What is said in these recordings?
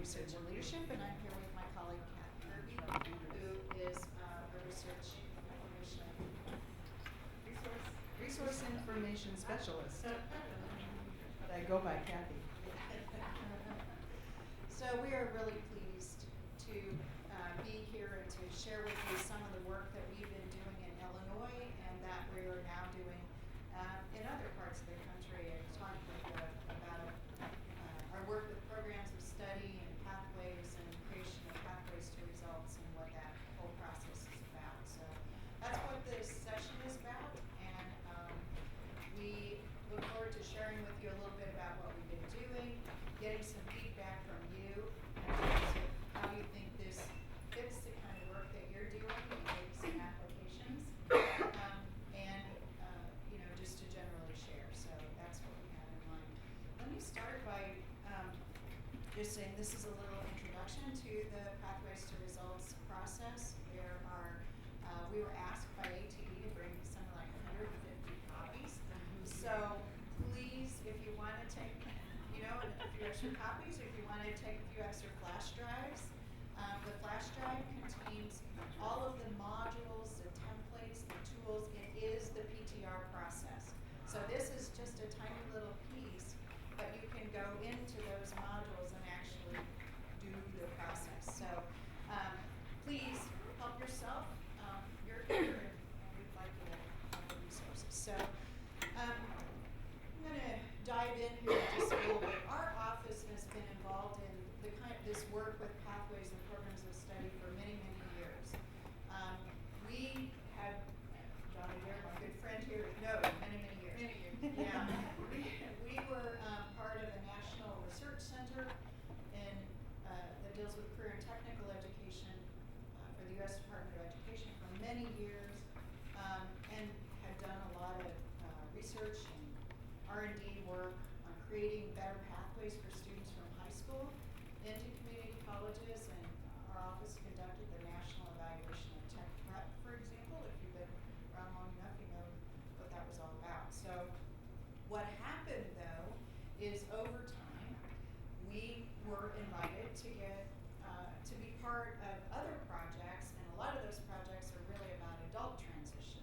Research and Leadership, and I'm here with my colleague Kat Kirby, who is a resource information specialist. But I go by Kathy. So we are really pleased to be here and to share with you some of the work that we've been doing in Illinois and that we are now doing in other parts of the country, and talk about our work with programs of study and pathways and creation of pathways to results and what that whole process is about. So that's what this session is about, and we look forward to sharing with you a little bit about what we've been doing, getting some feedback from you in terms of how you think this fits the kind of work that you're doing, and maybe some applications, and just to generally share. So that's what we have in mind. Let me start by just saying this is a little introduction to the Pathways to Results process. There are, we were asked by ATD to bring something like 150 copies. So please, if you want to take, a few extra copies, or if you want to take a few extra flash drives, the flash drive contains all of the modules, the templates, the tools. It is the PTR process. So this is just a tiny little piece, but you can go into those modules and actually do the process. So please help yourself. You're here, and we'd like you to have the resources. So I'm going to dive in here just a little bit. Our office has been involved in this work with pathways and programs of study for many, many years. We have, Johnny Debra, my good friend here, many, many years. Many years. Yeah. We were part of a national research center that deals with career and technical education for the U.S. Department of Education for many years, and had done a lot of research and R&D work on creating better pathways for students from high school into community colleges, and our office conducted the National Evaluation of Tech Prep, for example. If you've been around long enough, you know what that was all about. So what happened, though, is over time, we were invited to get to be part of other projects, and a lot of those projects are really about adult transition.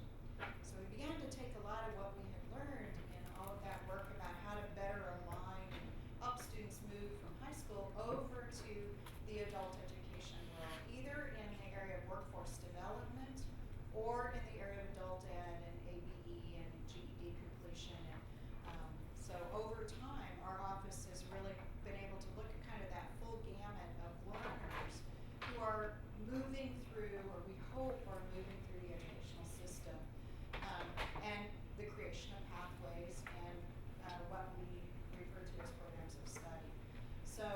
So we began to take a lot of what we had learned in all of that work about how to better align and help students move from high school over to the adult education world, either in the area of workforce development or in the area of adult ed and ABE and GED completion. And so over time, our office has really been able to look at kind of that full gamut of learners who are moving through, or we hope are moving through the educational system, and the creation of pathways and what we refer to as programs of study. So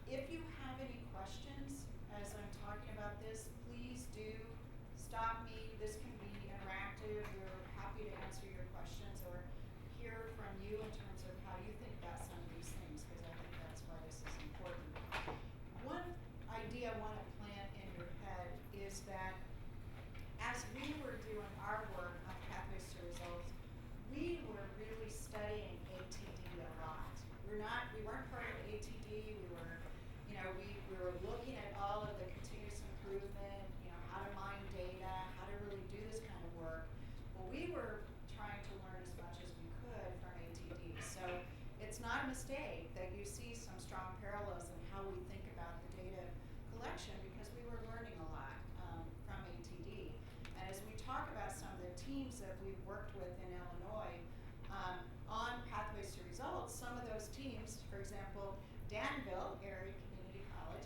if you have any questions as I'm talking about this, please do stop me. This can be interactive. We're happy to answer your questions or hear from you in terms of how you think about some of these things, because I think that's why this is important. One idea I want to plant in your head is that as we were doing our work on Pathways to Results, we were really studying ATD a lot. We weren't part of ATD. We were looking at all of the continuous improvement, how to mine data, how to really do this kind of work. Well, we were trying to learn as much as we could from ATD. So it's not a mistake that you see some strong parallels in how we think about the data collection, because we were learning a lot from ATD. And as we talk about some of the teams that we've worked with in Illinois on Pathways to Results, some of those teams, for example, Danville Area Community College,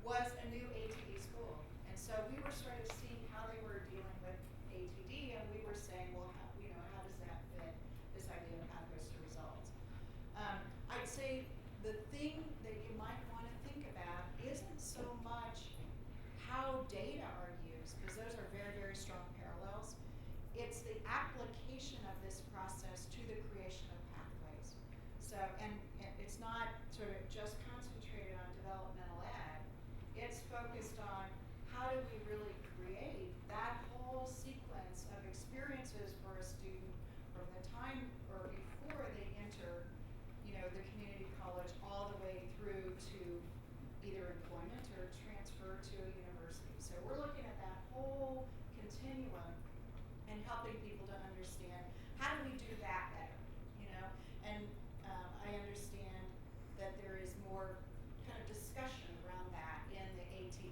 was a new ATD school. And so we were sort of seeing how they were dealing with ATD, and we were saying, well, how does that fit this idea of Pathways to Results? I'd say the thing that you might want to think about isn't so much how data are used, because those are very, very strong parallels. It's the application of this process to the creation of pathways. So, and it's not sort of just concentrated on developmental ed. It's focused on how do we really create that whole sequence of experiences for a student from the time or before they enter, the community college all the way through to continuum and helping people to understand how do we do that better, you know? And I understand that there is more kind of discussion around that in the ATD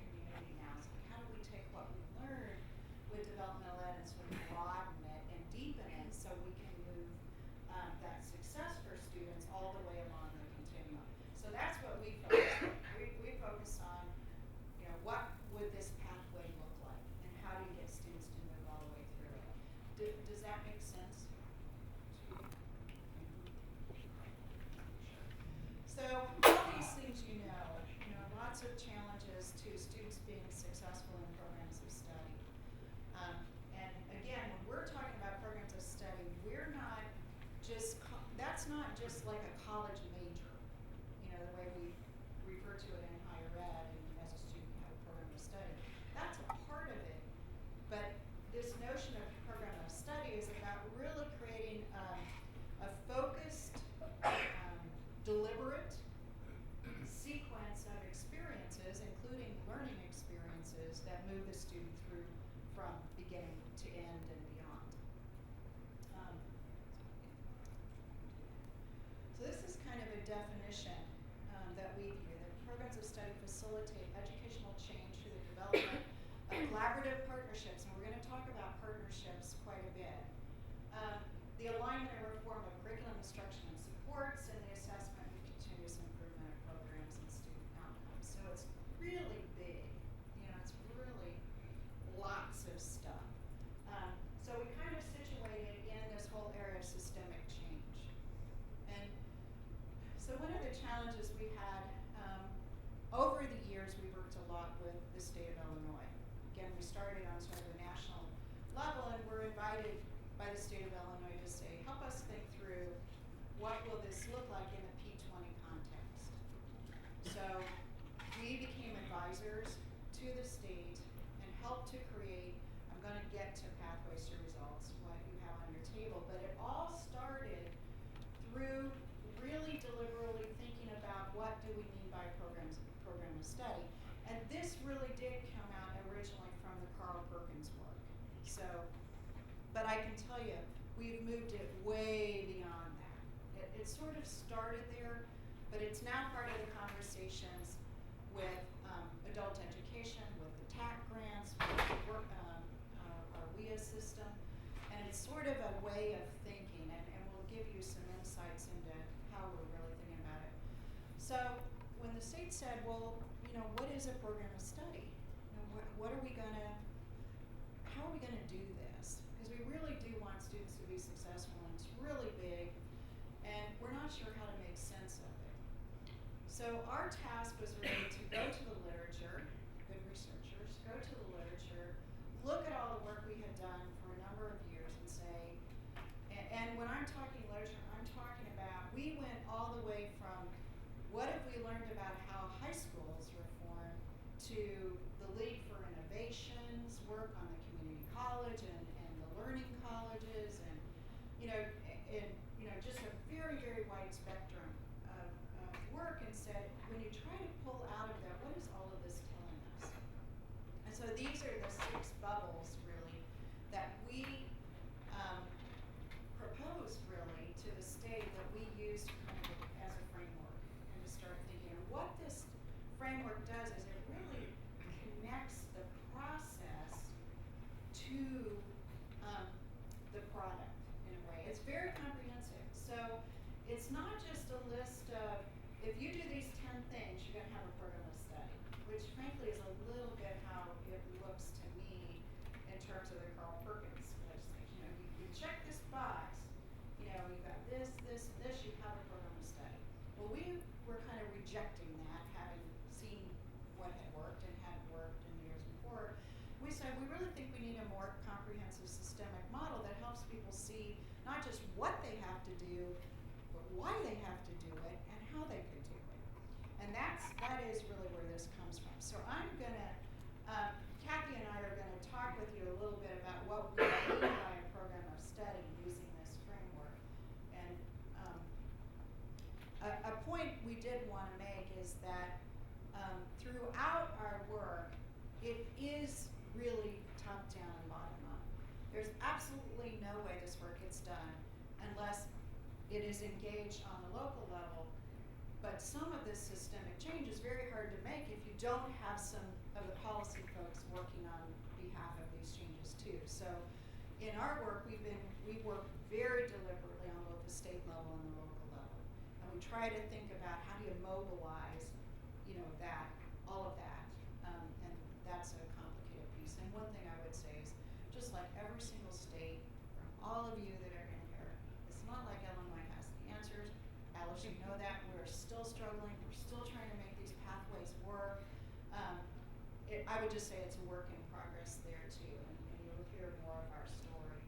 community now. So how do we take what we learned with developmental ed and sort of broaden it and deepen it so we can move that success for students all the way along the continuum. So that's what we focus on. We focus on, you know, what would this pathway look like and how do you get students to move all the way through it. Does that make sense? So all these things you know, lots of challenges to students being successful in programs of study. And again, when we're talking about programs of study, we're not just, that's not just like a college major, you know, the way we refer to it in higher ed, and as a student you have a program of study. That's a part of it, but this notion of program of study is about really creating a focused, deliberate sequence of experiences, including learning experiences that move the student through from beginning to end and beyond. So this is kind of a definition that we view, that programs of study facilitate educational change through the development of collaborative partnerships, and we're going to talk about partnerships quite a bit. The alignment and reform of curriculum instruction and supports, and the assessment and continuous improvement of programs and student outcomes. So it's really big, it's really lots of stuff. So we kind of situate it in this whole area of systemic change. And so one of the challenges we had, over the years we worked a lot with the state of Illinois. Again, we started on sort of a national level and were invited by the state of Illinois to say, help us think through what will this look like in the P20 context. So we became advisors to the state and helped to create, I'm going to get to pathways to results, what you have on your table, but it all started through really deliberately thinking about what do we mean by program of study. And this really did come out originally from the Carl Perkins work. So, but I can tell you, we've moved it way beyond that. It sort of started there, but it's now part of the conversations with adult education, with the TAC grants, with our WIA system, and it's sort of a way of thinking, and we'll give you some insights into how we're really thinking about it. So when the state said, well, what is a program of study? What are we gonna, how are we gonna do this? Because we really do want students to be successful, and it's really big, and we're not sure how to make sense of it. So our task was really to go to the literature, good researchers, go to the literature, look at all the work we had done for a number of years and say, and when I'm talking literature, I'm talking about, we went all the way from what have we learned about how high schools reform to the League for Innovations, work on the community college and the learning colleges, and just a very, very wide spectrum of work, and said, when you try to pull out of that, what is all of this telling us? And so these are the 6 bubbles really that we proposed really to the state that we used kind of as a framework, and to start thinking. And what this framework does is it really connects the process to the product in a way. It's very comprehensive. So it's not just a list of, if you do these 10 things, you're going to have a program of study, which frankly is a little bit how it looks to me in terms of the Carl Perkins legislation. You check this box, you've got this, this, and this, you have a program of study. Well, we were kind of rejecting that, having seen what had worked and hadn't worked in the years before. We said we really think we need a more comprehensive systemic model that helps people see not just what they have to do, but why they have to do it and how they could do it. And that is really where this comes from. So I'm gonna, Kathy and I are gonna talk with you a little bit about what we mean by a program of study using this framework. And a point we did want to make is that throughout our work, it is really top-down There's absolutely no way this work gets done unless it is engaged on the local level. But some of this systemic change is very hard to make if you don't have some of the policy folks working on behalf of these changes too. So in our work, we work very deliberately on both the state level and the local level. And we try to think about how do you mobilize, all of that. And that's a complicated piece. And one thing I would say is, just like every single state, from all of you that are in here, it's not like Illinois has the answers. Alice, you know that. We're still struggling. We're still trying to make these pathways work. I would just say it's a work in progress there too, and you'll hear more of our story.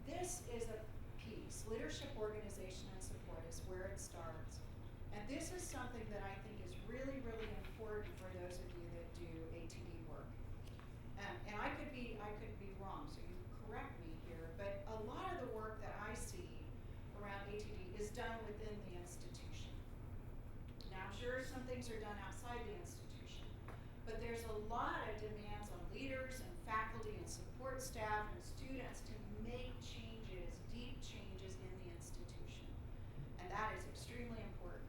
This is a piece. Leadership, organization, and support is where it starts. And this is something that I think is really, really important for those of you that do ATD work. And I could be wrong, so you correct me here, but a lot of the work that I see around ATD is done within the institution. Now, sure, some things are done outside the institution, but there's a lot of demands on leaders and faculty and support staff and students to make changes, deep changes in the institution. And that is extremely important.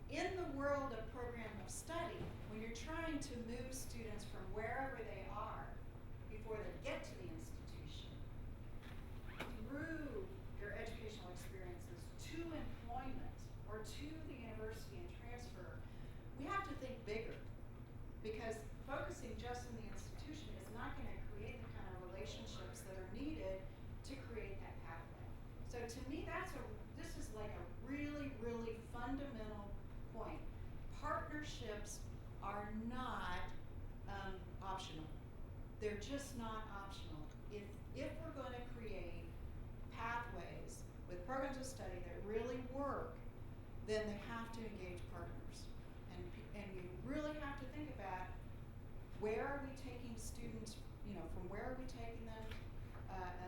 In the world of program of study, when you're trying to move students from wherever they are before they get to the institution, through your educational experiences to employment or to the university and transfer, we have to think bigger, because focusing just in the institution is not going to create the kind of relationships that are needed to create that pathway. So to me, this is like a really, really fundamental point. Partnerships are not optional. They're just not optional. If we're going to create pathways with programs of study that really work, then they have to engage partners. And you really have to think about, where are we taking students, from where are we taking them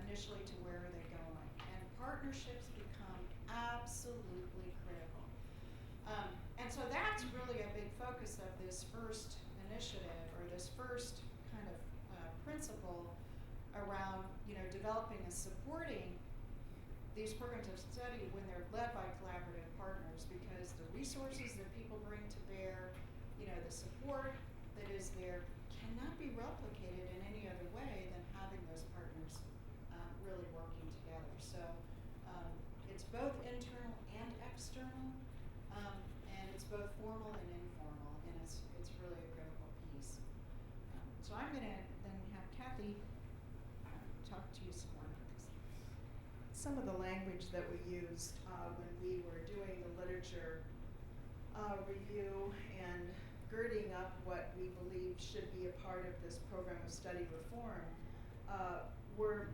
initially to where are they going? And partnerships become absolutely critical. And so that's really a big focus of this first initiative, or this first kind of principle around, developing and supporting these programs of study when they're led by collaborative partners, because the resources that people bring to bear, the support that is there cannot be replicated in any other way than having those partners really working together. So it's both internal and external, and it's both formal and informal, and it's really a critical piece. So I'm going to then have Kathy talk to you some more about this. Some of the language that we used when we were doing the literature review and girding up what we believe should be a part of this program of study reform were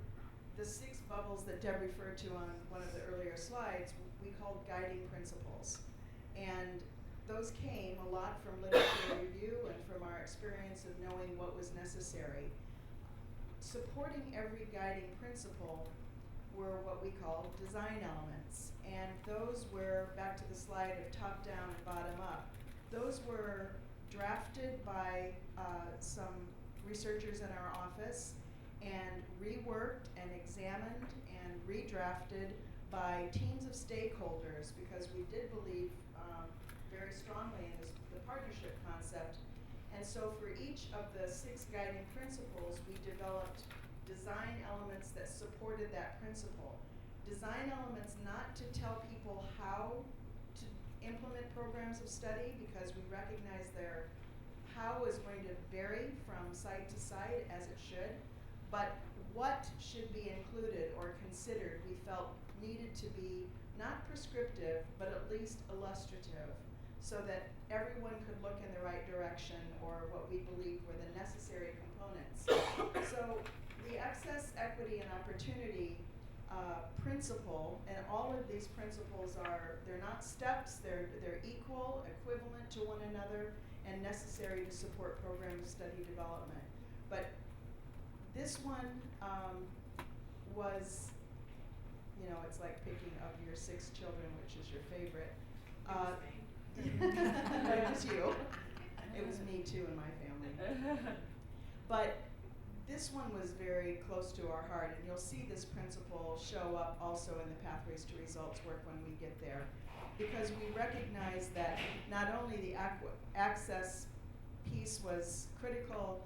the 6 bubbles that Deb referred to on one of the earlier slides. We called guiding principles. And those came a lot from literature review and from our experience of knowing what was necessary. Supporting every guiding principle were what we called design elements. And those were, back to the slide of top down and bottom up, those were drafted by some researchers in our office and reworked and examined and redrafted by teams of stakeholders, because we did believe very strongly in the partnership concept. And so for each of the 6 guiding principles, we developed design elements that supported that principle. Design elements not to tell people how to implement programs of study, because we recognize their how is going to vary from site to site, as it should, but what should be included or considered we felt needed to be not prescriptive, but at least illustrative, so that everyone could look in the right direction, or what we believed were the necessary components. So the access, equity, and opportunity principle, and all of these principles they're not steps, they're equal, equivalent to one another, and necessary to support program of study development. But this one was, it's like picking up your 6 children, which is your favorite. It was you. It was me too in my family. But this one was very close to our heart, and you'll see this principle show up also in the Pathways to Results work when we get there, because we recognize that not only the access piece was critical,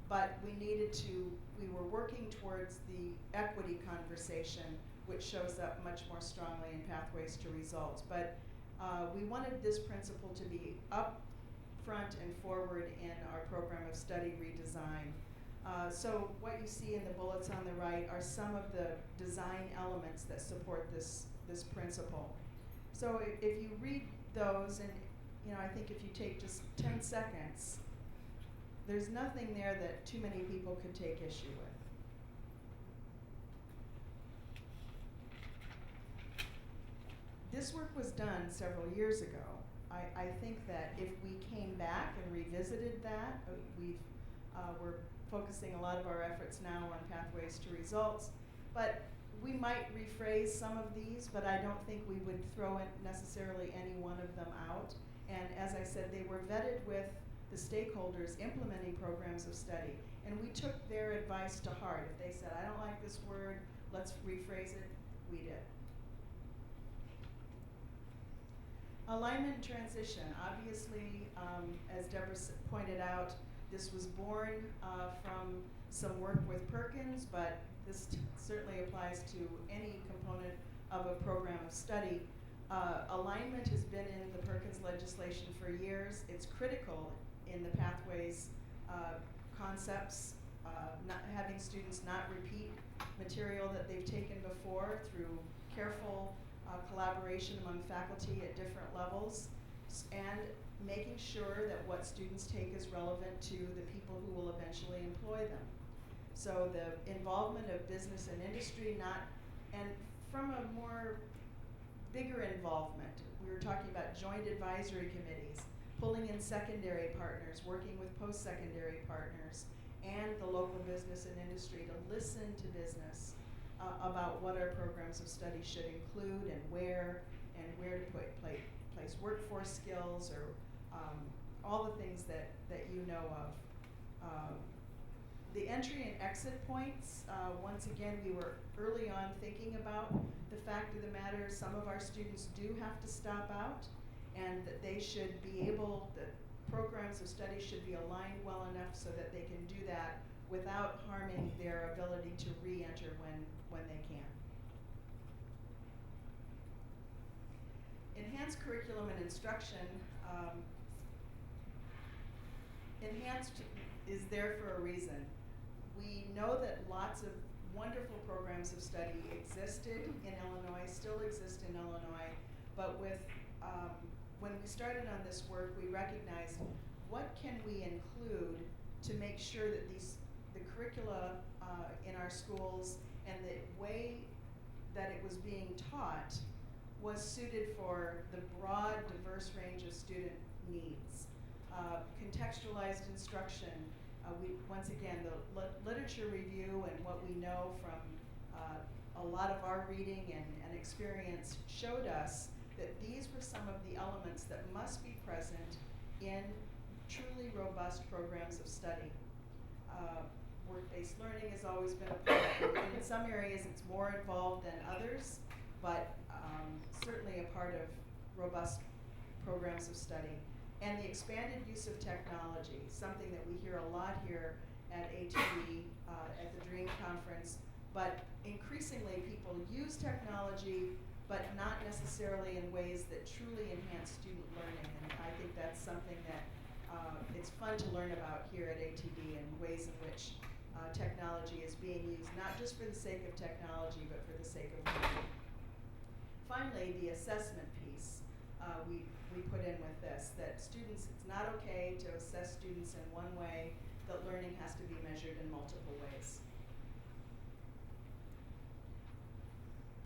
but we were working towards the equity conversation, which shows up much more strongly in Pathways to Results. But we wanted this principle to be up front and forward in our program of study redesign. So what you see in the bullets on the right are some of the design elements that support this principle. So if you read those, and I think if you take just 10 seconds, there's nothing there that too many people could take issue with. This work was done several years ago. I think that if we came back and revisited that, we're focusing a lot of our efforts now on Pathways to Results, but we might rephrase some of these, but I don't think we would throw in necessarily any one of them out. And as I said, they were vetted with the stakeholders implementing programs of study, and we took their advice to heart. If they said, I don't like this word, let's rephrase it, we did. Alignment and transition. Obviously, as Debra pointed out, this was born from some work with Perkins, but this certainly applies to any component of a program of study. Alignment has been in the Perkins legislation for years. It's critical in the pathways concepts, not having students not repeat material that they've taken before through careful collaboration among faculty at different levels, and making sure that what students take is relevant to the people who will eventually employ them. So the involvement of business and industry, and from a more bigger involvement, we were talking about joint advisory committees, pulling in secondary partners, working with post-secondary partners, and the local business and industry to listen to business about what our programs of study should include and where to place workforce skills, or all the things that you know of. The entry and exit points, once again, we were early on thinking about the fact of the matter, some of our students do have to stop out, and that they should be able, the programs of study should be aligned well enough so that they can do that without harming their ability to re-enter when they can. Enhanced curriculum and instruction. Enhanced is there for a reason. We know that lots of wonderful programs of study existed in Illinois, still exist in Illinois, but with when we started on this work, we recognized what can we include to make sure that the curricula in our schools and the way that it was being taught was suited for the broad, diverse range of student needs. Contextualized instruction. Once again, the literature review and what we know from a lot of our reading and experience showed us that these were some of the elements that must be present in truly robust programs of study. Work-based learning has always been a part, and in some areas it's more involved than others, but certainly a part of robust programs of study. And the expanded use of technology, something that we hear a lot here at ATD, at the DREAM conference, but increasingly people use technology, but not necessarily in ways that truly enhance student learning. And I think that's something that it's fun to learn about here at ATD, and ways in which technology is being used, not just for the sake of technology, but for the sake of learning. Finally, the assessment piece we put in with this, that students, it's not okay to assess students in one way, that learning has to be measured in multiple ways.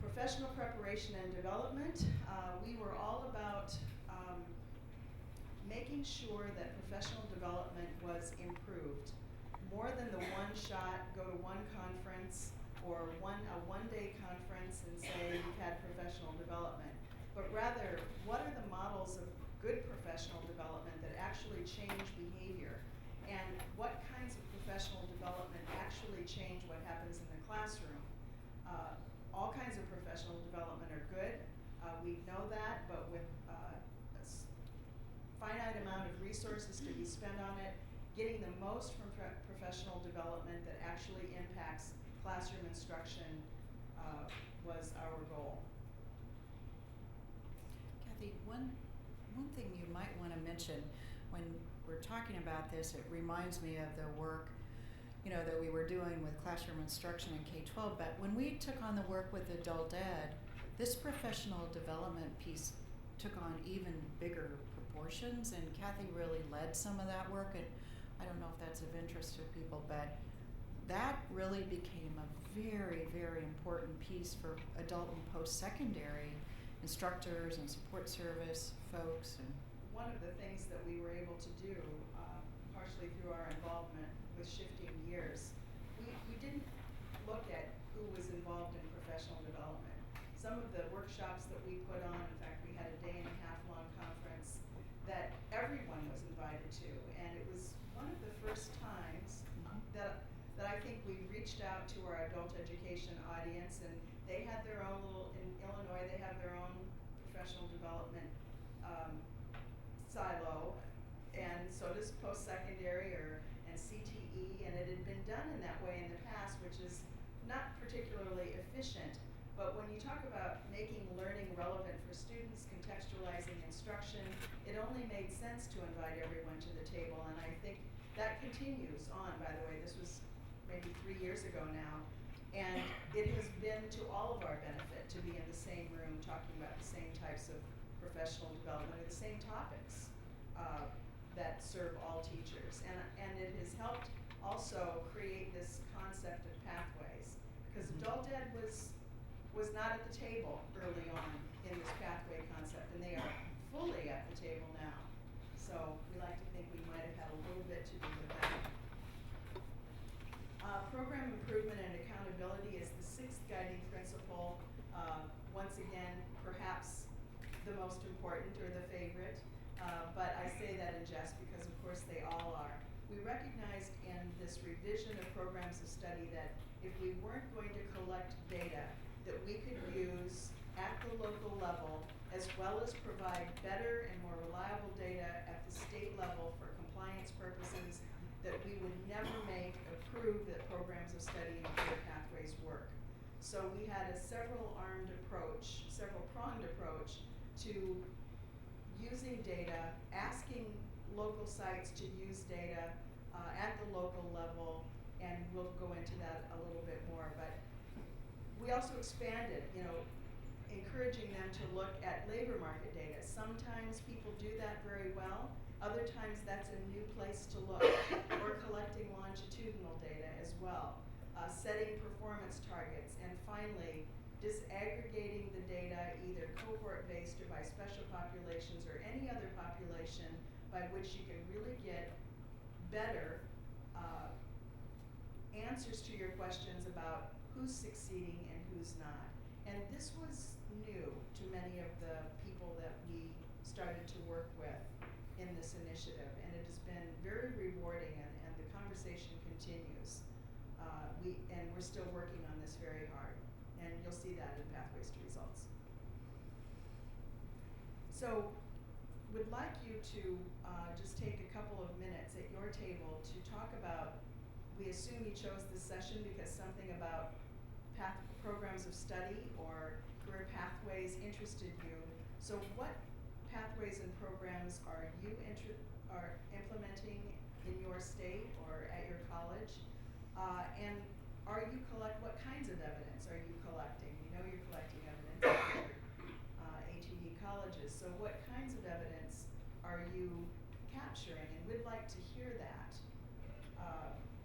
Professional preparation and development, we were all about making sure that professional development was improved. More than the one shot, go to one conference, or a one-day conference and say you've had professional development, but rather, what are the models of good professional development that actually change behavior? And what kinds of professional development actually change what happens in the classroom. All kinds of professional development are good. We know that, but with finite amount of resources to be spent on it, getting the most from professional development that actually impacts classroom instruction was our goal. Kathy, one thing you might want to mention when we're talking about this, it reminds me of the work, you know, that we were doing with classroom instruction in K-12, but when we took on the work with adult ed, this professional development piece took on even bigger proportions, and Kathy really led some of that work, and I don't know if that's of interest to people, but that really became a very, very important piece for adult and post-secondary instructors and support service folks. And one of the things that we were able to do, partially through our involvement with shifting gears, we didn't look at who was involved in professional development. Some of the workshops that we put on, in fact, we had a day-and-a-half-long conference that everyone was invited to, and it was one of the first times that I think we reached out to our adult education audience, and they had their own little, in Illinois, they have their own professional development silo, and so does post-secondary and CTE, and it had been done in that way in the past, which is not particularly efficient. But when you talk about making learning relevant for students, contextualizing instruction, it only made sense to invite everyone to the table, and I think that continues on, by the way. This was maybe 3 years ago now, and it has been to all of our benefit to be in the same room talking about the same types of professional development, or the same topics that serve all teachers. And it has helped also create this concept of pathways, because adult ed was not at the table early on in this pathway concept, and they are fully at the table now. So we like to think we might have had a little bit to do with that. Program improvement and accountability is the 6th guiding principle. Once again, perhaps the most important or the favorite, but I say that in jest because of course they all are. We recognized in this revision of programs of study that if we weren't going to collect data that we could use at the local level, as well as provide better and more reliable data at the state level for compliance purposes, that we would never prove that programs of study and career pathways work. So we had a several-pronged approach to using data, asking local sites to use data at the local level, and we'll go into that a little bit more. But we also expanded, encouraging them to look at labor market data. Sometimes people do that very well. Other times that's a new place to look. Or collecting longitudinal data as well. Setting performance targets. And finally, disaggregating the data either cohort-based or by special populations or any other population by which you can really get better answers to your questions about who's succeeding and who's not. And this was new to many of the people that we started to work with in this initiative, and it has been very rewarding, and the conversation continues. We're still working on this very hard, and you'll see that in Pathways to Results. So, would like you to just take a couple of minutes at your table to talk about, we assume you chose this session because something about programs of study or career pathways interested you. So what pathways and programs are you implementing in your state or at your college? And what kinds of evidence are you collecting? We know you're collecting evidence at your ATD colleges. So what kinds of evidence are you capturing? And we'd like to hear that.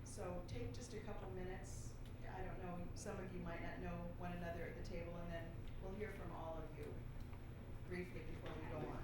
So take just a couple minutes. I don't know, some of you might not know one another at the table, and then we'll hear from all of you briefly before we go on.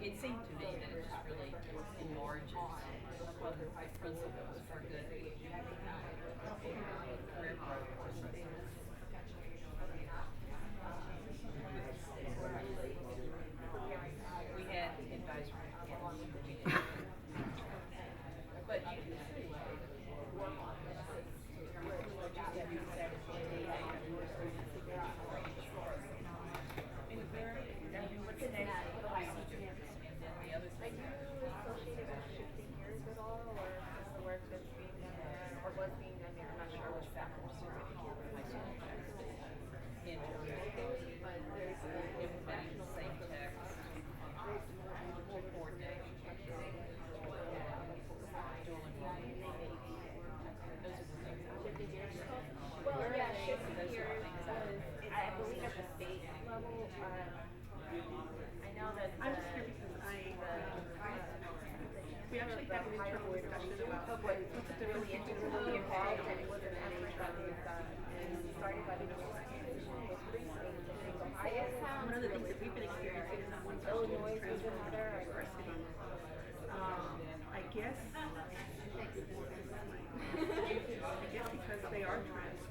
It seemed to me that it just really enlarges principles for good career growth. We had advisory committees. But you can see what's the next? And then the other thing. Associated with shifting gears at all, or just the work that's being done there, or was being done there? I'm not sure which factors. In terms of implementing the same text, coordination, dual enrollment. Those are the things that we're doing. Well, yeah, shifting gears was, I believe at the state level, I know that. I'm just here because we actually had an internal discussion about what's the difference between Really involved, and it was an effort that was started by the organization. one of the things that we've been experiencing is that once our Illinois students was transfer another. to our city, I guess because they are transferred,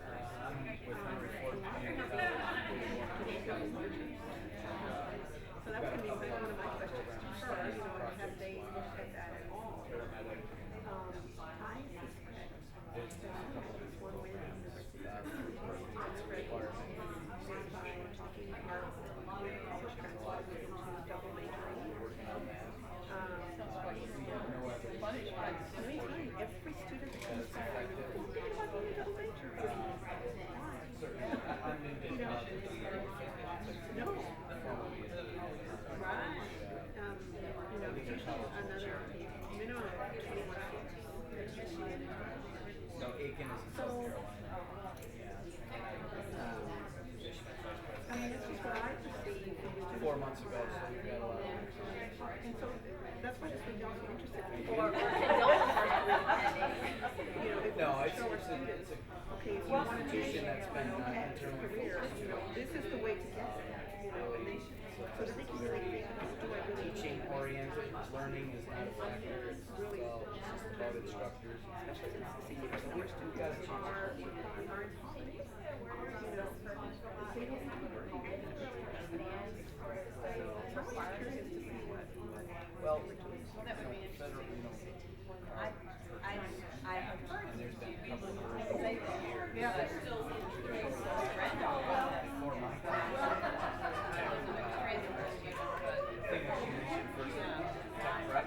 so that would be one of my questions to her, have they looked at that at all? I suspect that one way the university is transferred is by talking about college transfers into double majoring. Anytime, every student that comes through, oh, think about being a double major. No. Right. It's usually another minimum of 21 that's initiated. No, Aiken is in South Carolina. I mean, this is what I perceive. 4 months ago, so we've got a lot of And so that's why this would be also interested in. Or if No, we it's show our a students, okay, if you want to institution that's been internally career, focused. this is the way to get there, and they, so that they can really think about, do I really Teaching oriented learning is not a factor. It's really, all it's just about instructors. especially since the 60% of our students are in college, they don't have to work. So I'm always curious to see what Well, That would be federal, I have heard. and there's been a couple of versions They, over the years. yeah, they're still doing Randolph. Before my time. I think what you mentioned first, tech prep.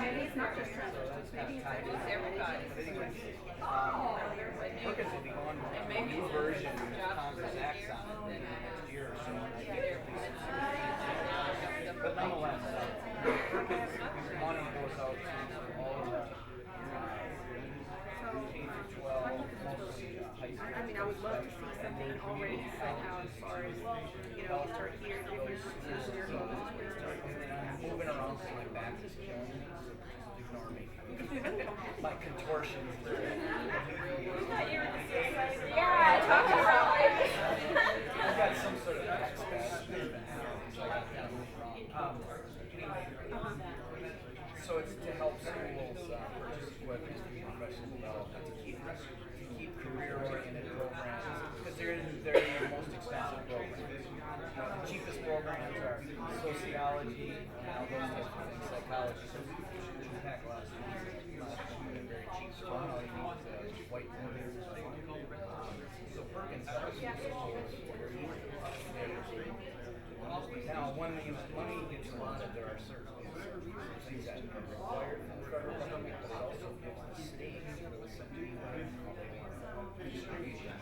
maybe it's not just transfers, maybe it's Tied It's everybody. But anyways, Perkins will be on a new version of Congress Acts on it in the next year or so. But nonetheless, Perkins money goes out to all of the K through 12, mostly high school. I mean, I would love to see something already set out as far as, start here, if you're here, this is where you start. Moving around so my back is killing me, so just ignore me. My contortions. Yeah, talk about it. I've got some sort of back spasm, so I got to move around. So it's to help schools purchase equipment, professional development, to keep career-oriented programs, because they're the most expensive programs. The cheapest programs are sociology, all those types of things, psychology. So we pack a lot of students. They're very cheap. So all you need is whiteboarders. So Perkins helps schools very easily. Now, when the money gets allotted, there are certain things that are required from the federal government, but it also gives the state essentially distribution.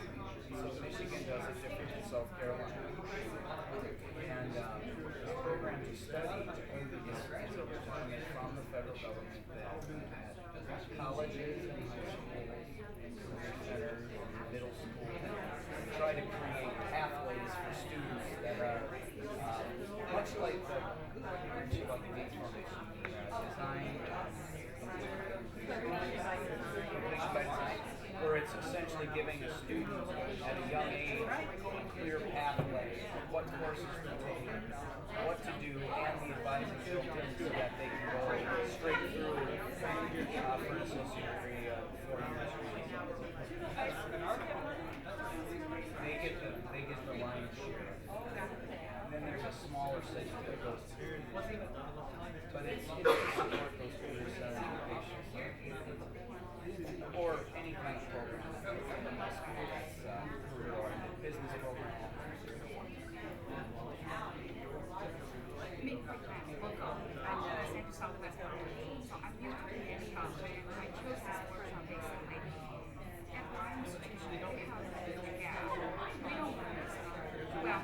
So Michigan does it different than South Carolina. And this program to study is coming from the federal government that colleges and high schools, career centers, middle schools try to create pathways for students that are much like the Gates Foundation designed essentially giving a student at a young age a clear pathway, what courses to take, what to do, and the advising built in so that they can go straight through for an associate degree of 4 years. They get the lion's share. And then there's a smaller segment that goes to but it's to support those career-centered education or any kind of program that's career-oriented, business program. Me, for example, I'm sent to Southwest College, so I'm new to Community College. I chose this workshop basically. At my institution, they have a gap. We don't learn this stuff. Well,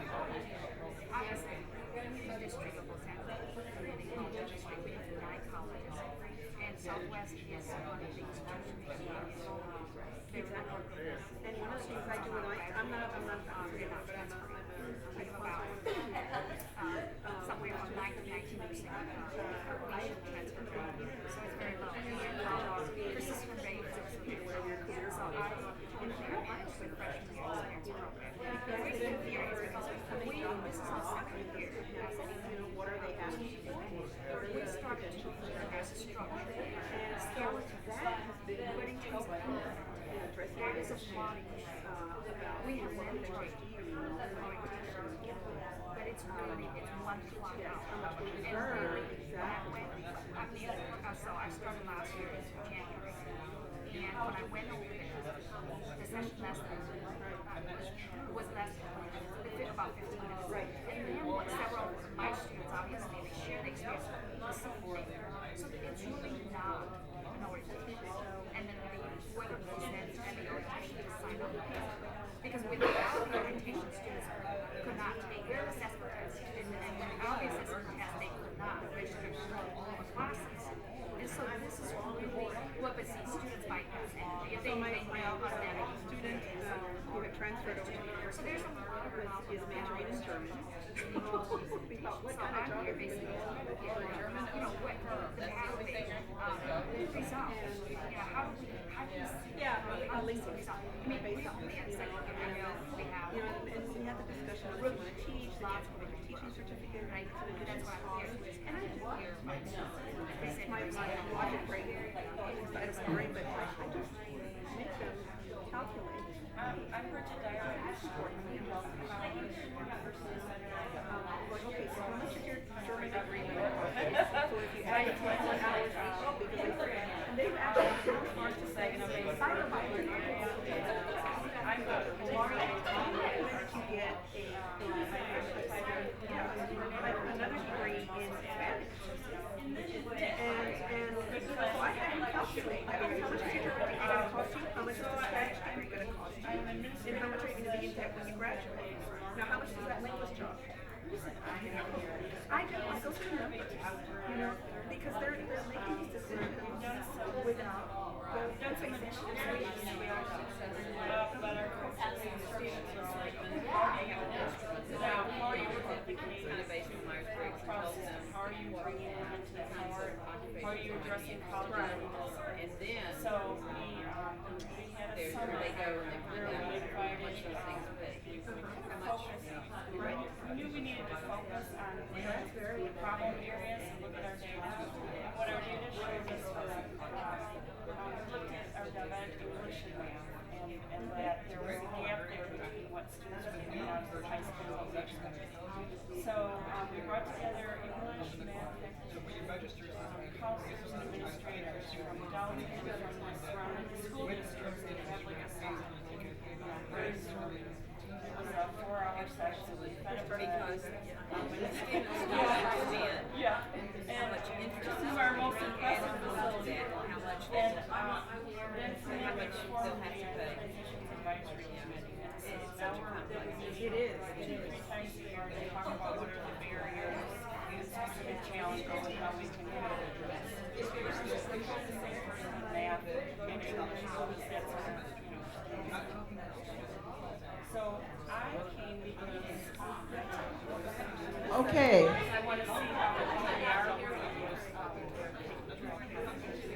obviously, the district of Los Angeles, community college district, we have 9 colleges. And Southwest is one of the institutions that is Exactly. And one of the things I do when I'm not faculty, but I'm somewhere from 19% racial transfer rate. So it's very low. Persistent rate is extremely low. So in there, I was with freshman year experience program. The reason here is because this is our second year as an what are they asking for? we started to as a structure. And so that has been putting things there is a lot we have mandatory orientation, but it's really, it's 1 o'clock out. And really, so I started last year in January. And when I went over there, the session lesson was less about 15 minutes. Right. And then several of my students, obviously, they share the experience with the same thing. So it's really not an orientation. And then whoever presents and the orientation to sign up. Because without the orientation, students could not take the assessment test. And without the assessment test, they could not register for classes. And so this is really what we see students bypass. And if they automatic student who had transferred over to the so there's a lot of is majoring in German. What kind of job you're basically German, what the pathway result. How do you see how do you see result? I mean, we only at second year we have and we had the discussion of what you want to teach, then you have to get your teaching certificate, right? That's what I'm here. And I do hear my logic brain inside of my brain, but I just make them calculate. I'm Bridget Dyer. I'm supporting the health college versus okay, so how much of your German degree would it cost? So if you add 21 hours each, because and they've actually so far to say, I'm good. To get another degree in Spanish. And so I had to calculate, how much is your degree going to cost you? How much is the Spanish degree going to cost you? And how much are you going to be in debt when you graduate? Now, how much does that linguist job? I go through the numbers, because they're making these decisions without the basic but our coaches and students are like, now, how are you Innovation Myers-Briggs helps them. how are you bringing it into the court? How are you addressing problems? And then So we had a they go summer and they find where out we how much those things pay. How much? right. We knew we needed to focus on the problem areas and look at our data. What our data shows us was looked at our diabetic English and math, and that there was a gap there between what students were getting out of high school and elementary. So we brought together English, math, counselors and administrators from Dowling and from the surrounding school districts that had like a brainstorm. It was a 4-hour session. Because when the students understand And how much interest two of our most impressive facilities. how much And then how much they'll have to pay. Advisory committee. It's such a complex issue. It is. 2-3 times a year they talk about what are the barriers and specific challenges and how we can kind of address. Math and English, that's so I came because Okay, I want to see how they are.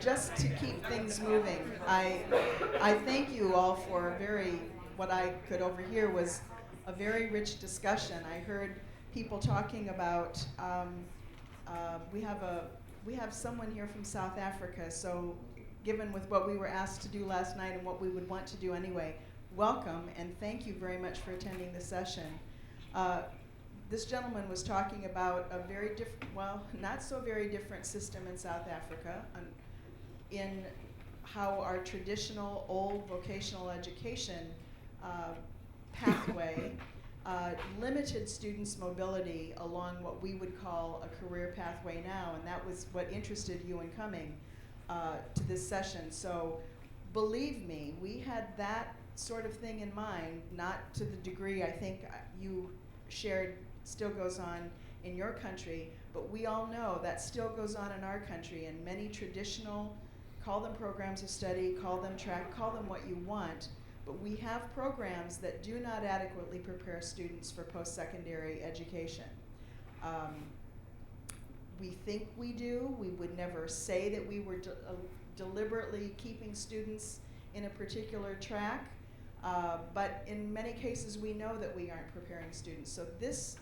just to keep things things moving. I thank you all for what I could overhear was a very rich discussion. I heard people talking about, we have someone here from South Africa, so given with what we were asked to do last night and what we would want to do anyway, welcome and thank you very much for attending the session. This gentleman was talking about a very different, well, not so very different system in South Africa in how our traditional old vocational education pathway limited students' mobility along what we would call a career pathway now, and that was what interested you in coming to this session. So believe me, we had that sort of thing in mind, not to the degree I think you shared still goes on in your country, but we all know that still goes on in our country, and many traditional, call them programs of study, call them track, call them what you want, but we have programs that do not adequately prepare students for post-secondary education. We think we do. We would never say that we were deliberately keeping students in a particular track, but in many cases we know that we aren't preparing students. So this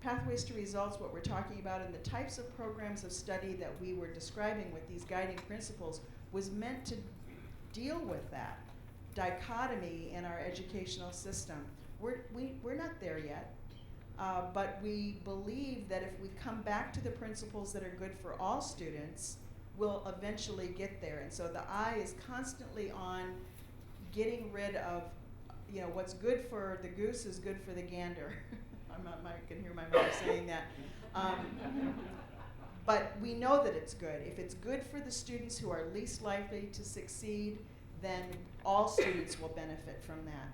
Pathways to Results, what we're talking about, and the types of programs of study that we were describing with these guiding principles was meant to deal with that dichotomy in our educational system. We're not there yet, but we believe that if we come back to the principles that are good for all students, we'll eventually get there. And so the eye is constantly on getting rid of, what's good for the goose is good for the gander. I can hear my mother saying that. But we know that it's good. If it's good for the students who are least likely to succeed, then all students will benefit from that.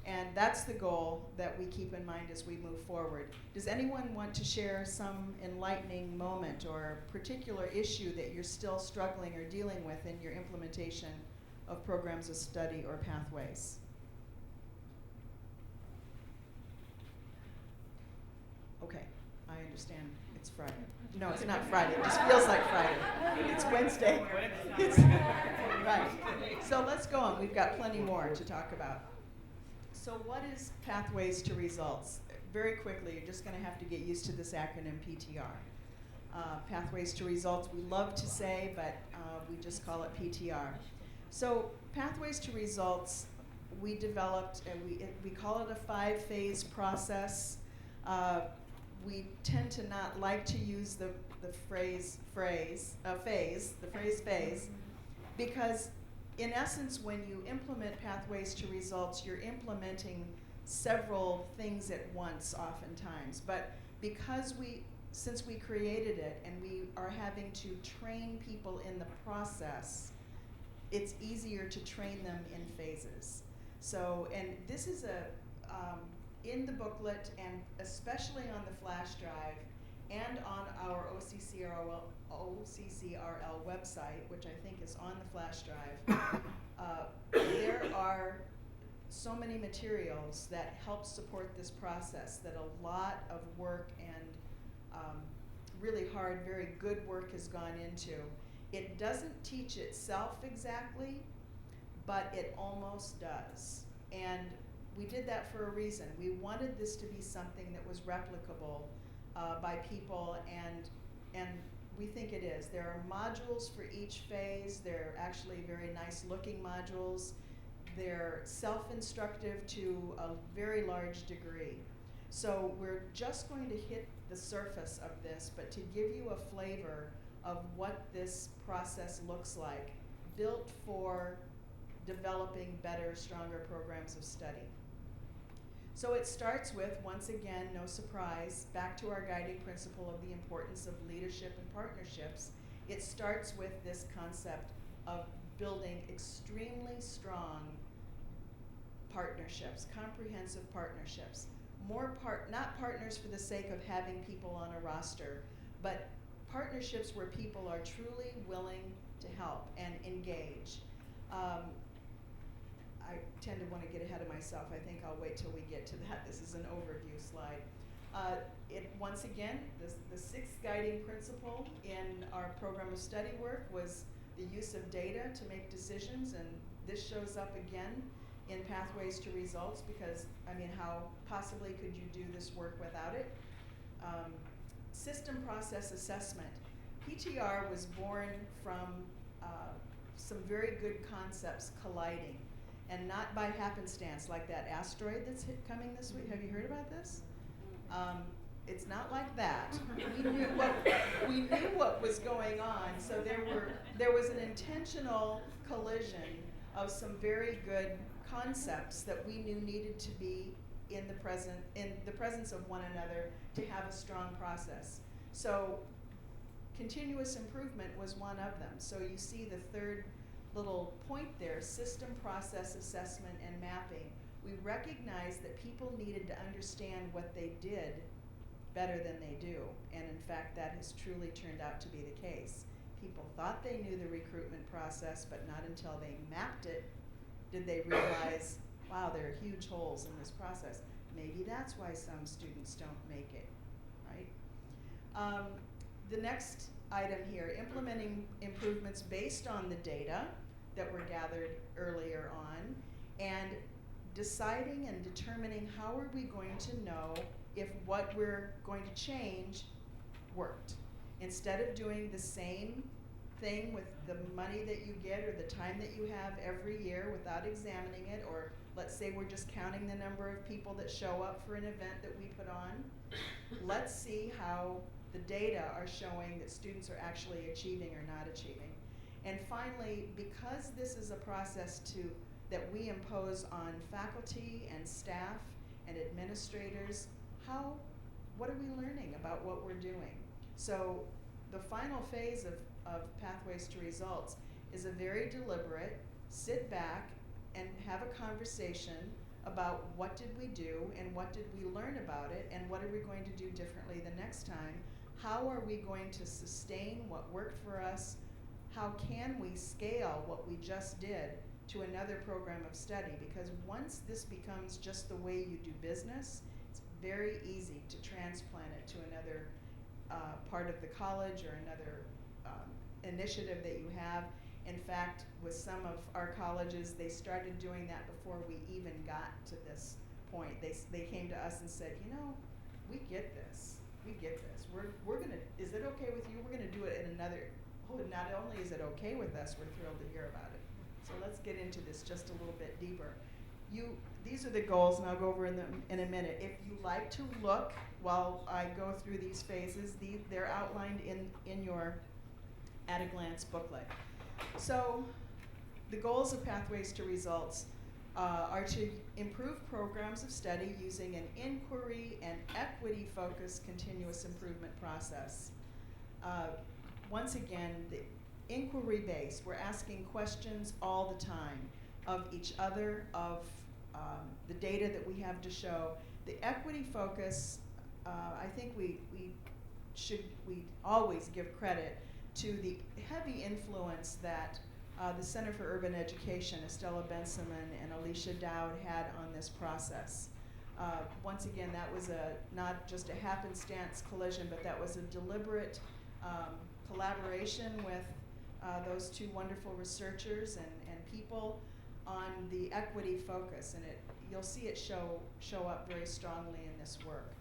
And that's the goal that we keep in mind as we move forward. Does anyone want to share some enlightening moment or particular issue that you're still struggling or dealing with in your implementation of programs of study or pathways? Okay, I understand it's Friday. No, it's not Friday. It just feels like Friday. It's Wednesday. Right. So let's go on. We've got plenty more to talk about. So what is Pathways to Results? Very quickly, you're just going to have to get used to this acronym PTR. Pathways to Results, we love to say, but we just call it PTR. So Pathways to Results, we developed, and we call it a 5-phase process. We tend to not like to use the phrase phase, because in essence, when you implement Pathways to Results, you're implementing several things at once oftentimes. But because since we created it and we are having to train people in the process, it's easier to train them in phases. So, and this is in the booklet, and especially on the flash drive and on our OCCRL website, which I think is on the flash drive, there are so many materials that help support this process that a lot of work and really hard, very good work has gone into. It doesn't teach itself exactly, but it almost does. And we did that for a reason. We wanted this to be something that was replicable by people, and we think it is. There are modules for each phase. They're actually very nice looking modules. They're self-instructive to a very large degree. So we're just going to hit the surface of this, but to give you a flavor of what this process looks like, built for developing better, stronger programs of study. So it starts with, once again, no surprise, back to our guiding principle of the importance of leadership and partnerships. It starts with this concept of building extremely strong partnerships, comprehensive partnerships. Not partners for the sake of having people on a roster, but partnerships where people are truly willing to help and engage. I tend to want to get ahead of myself. I think I'll wait till we get to that. This is an overview slide. Once again, the sixth guiding principle in our program of study work was the use of data to make decisions, and this shows up again in Pathways to Results, because, I mean, how possibly could you do this work without it? System process assessment. PTR was born from some very good concepts colliding, and not by happenstance, like that asteroid that's coming this week. Have you heard about this? It's not like that. We knew what was going on, so there was an intentional collision of some very good concepts that we knew needed to be in the presence of one another to have a strong process. So continuous improvement was one of them. So you see the third little point there, system process assessment and mapping. We recognized that people needed to understand what they did better than they do, and in fact that has truly turned out to be the case. People thought they knew the recruitment process, but not until they mapped it did they realize, wow, there are huge holes in this process. Maybe that's why some students don't make it, right? The next item here, implementing improvements based on the data that were gathered earlier on, and deciding and determining how are we going to know if what we're going to change worked. Instead of doing the same thing with the money that you get or the time that you have every year without examining it, or let's say we're just counting the number of people that show up for an event that we put on, let's see how the data are showing that students are actually achieving or not achieving. And finally, because this is a process that we impose on faculty and staff and administrators, what are we learning about what we're doing? So the final phase of Pathways to Results is a very deliberate, sit back and have a conversation about what did we do and what did we learn about it and what are we going to do differently the next time? How are we going to sustain what worked for us? How can we scale what we just did to another program of study? Because once this becomes just the way you do business, it's very easy to transplant it to another part of the college or another initiative that you have. In fact, with some of our colleges, they started doing that before we even got to this point. They came to us and said, you know, we get this. We get this. We're gonna, is it okay with you? We're gonna do it in another, not only is it okay with us, we're thrilled to hear about it. So let's get into this just a little bit deeper. These are the goals, and I'll go over in a minute. If you like to look while I go through these phases, they're outlined in your at-a-glance booklet. So the goals of Pathways to Results are to improve programs of study using an inquiry and equity-focused continuous improvement process. Once again, the inquiry-based, we're asking questions all the time of each other, of the data that we have to show. The equity focus, I think we always give credit to the heavy influence that the Center for Urban Education, Estella Bensaman and Alicia Dowd had on this process. Once again, that was not just a happenstance collision, but that was a deliberate collaboration with those two wonderful researchers and people on the equity focus, and you'll see it show up very strongly in this work.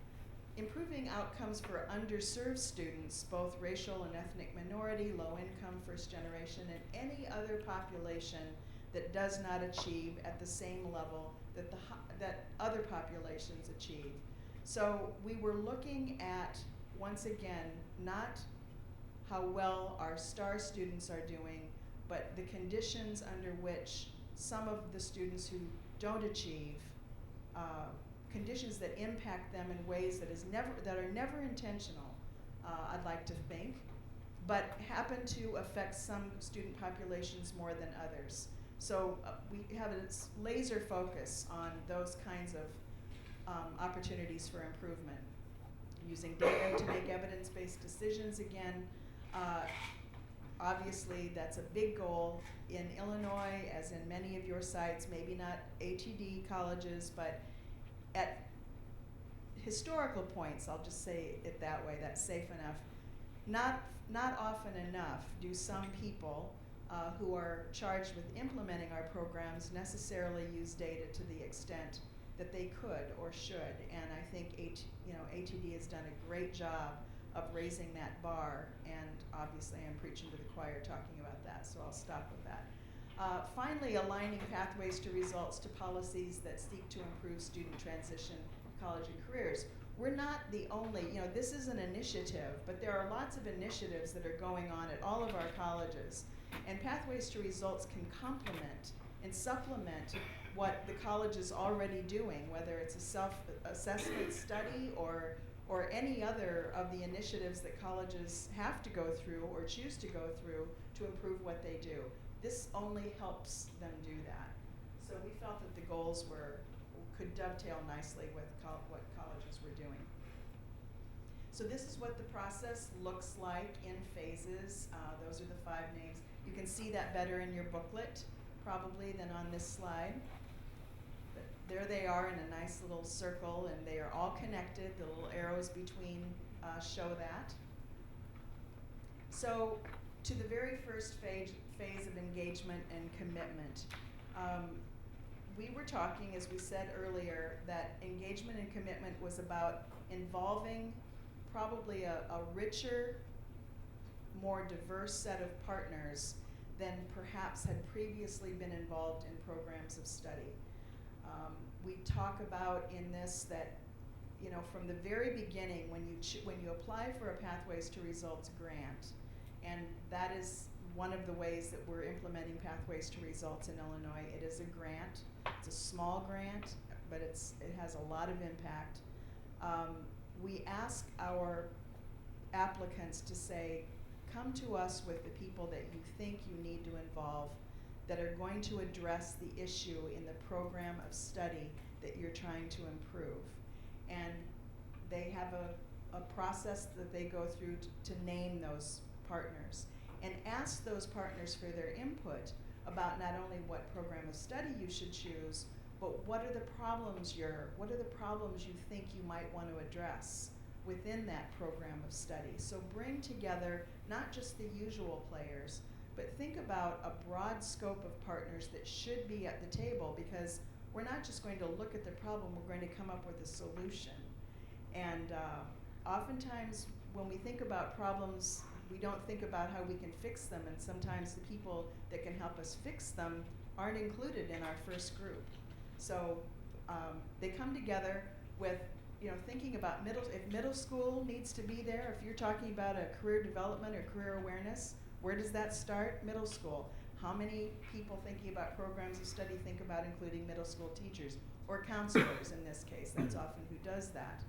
Improving outcomes for underserved students, both racial and ethnic minority, low income, first generation, and any other population that does not achieve at the same level that other populations achieve. So we were looking at, once again, not how well our STAR students are doing, but the conditions under which some of the students who don't achieve, conditions that impact them in ways that are never intentional, I'd like to think, but happen to affect some student populations more than others. So we have a laser focus on those kinds of opportunities for improvement. Using data to make evidence-based decisions again. Obviously, that's a big goal in Illinois, as in many of your sites, maybe not ATD colleges, but at historical points, I'll just say it that way, that's safe enough. Not often enough do some people who are charged with implementing our programs necessarily use data to the extent that they could or should. And I think ATD has done a great job of raising that bar, and obviously I'm preaching to the choir talking about that, so I'll stop with that. Finally, aligning pathways to results to policies that seek to improve student transition, college and careers. We're not the only, this is an initiative, but there are lots of initiatives that are going on at all of our colleges. And pathways to results can complement and supplement what the college is already doing, whether it's a self-assessment study or any other of the initiatives that colleges have to go through or choose to go through to improve what they do. This only helps them do that. So we felt that the goals could dovetail nicely with what colleges were doing. So this is what the process looks like in phases. Those are the 5 names. You can see that better in your booklet probably than on this slide. But there they are in a nice little circle, and they are all connected. The little arrows between show that. So to the very first phase of engagement and commitment. We were talking, as we said earlier, that engagement and commitment was about involving probably a richer, more diverse set of partners than perhaps had previously been involved in programs of study. We talk about in this that, from the very beginning, when you apply for a Pathways to Results grant, and that is one of the ways that we're implementing Pathways to Results in Illinois. It is a grant. It's a small grant, but it has a lot of impact. We ask our applicants to say, come to us with the people that you think you need to involve that are going to address the issue in the program of study that you're trying to improve. And they have a process that they go through to name those partners and ask those partners for their input about not only what program of study you should choose, but what are the problems you think you might want to address within that program of study. So bring together not just the usual players, but think about a broad scope of partners that should be at the table, because we're not just going to look at the problem, we're going to come up with a solution. And oftentimes when we think about problems, we don't think about how we can fix them, and sometimes the people that can help us fix them aren't included in our first group. So they come together with, thinking about if middle school needs to be there, if you're talking about a career development or career awareness, where does that start? Middle school. How many people thinking about programs of study think about including middle school teachers or counselors in this case? That's often who does that.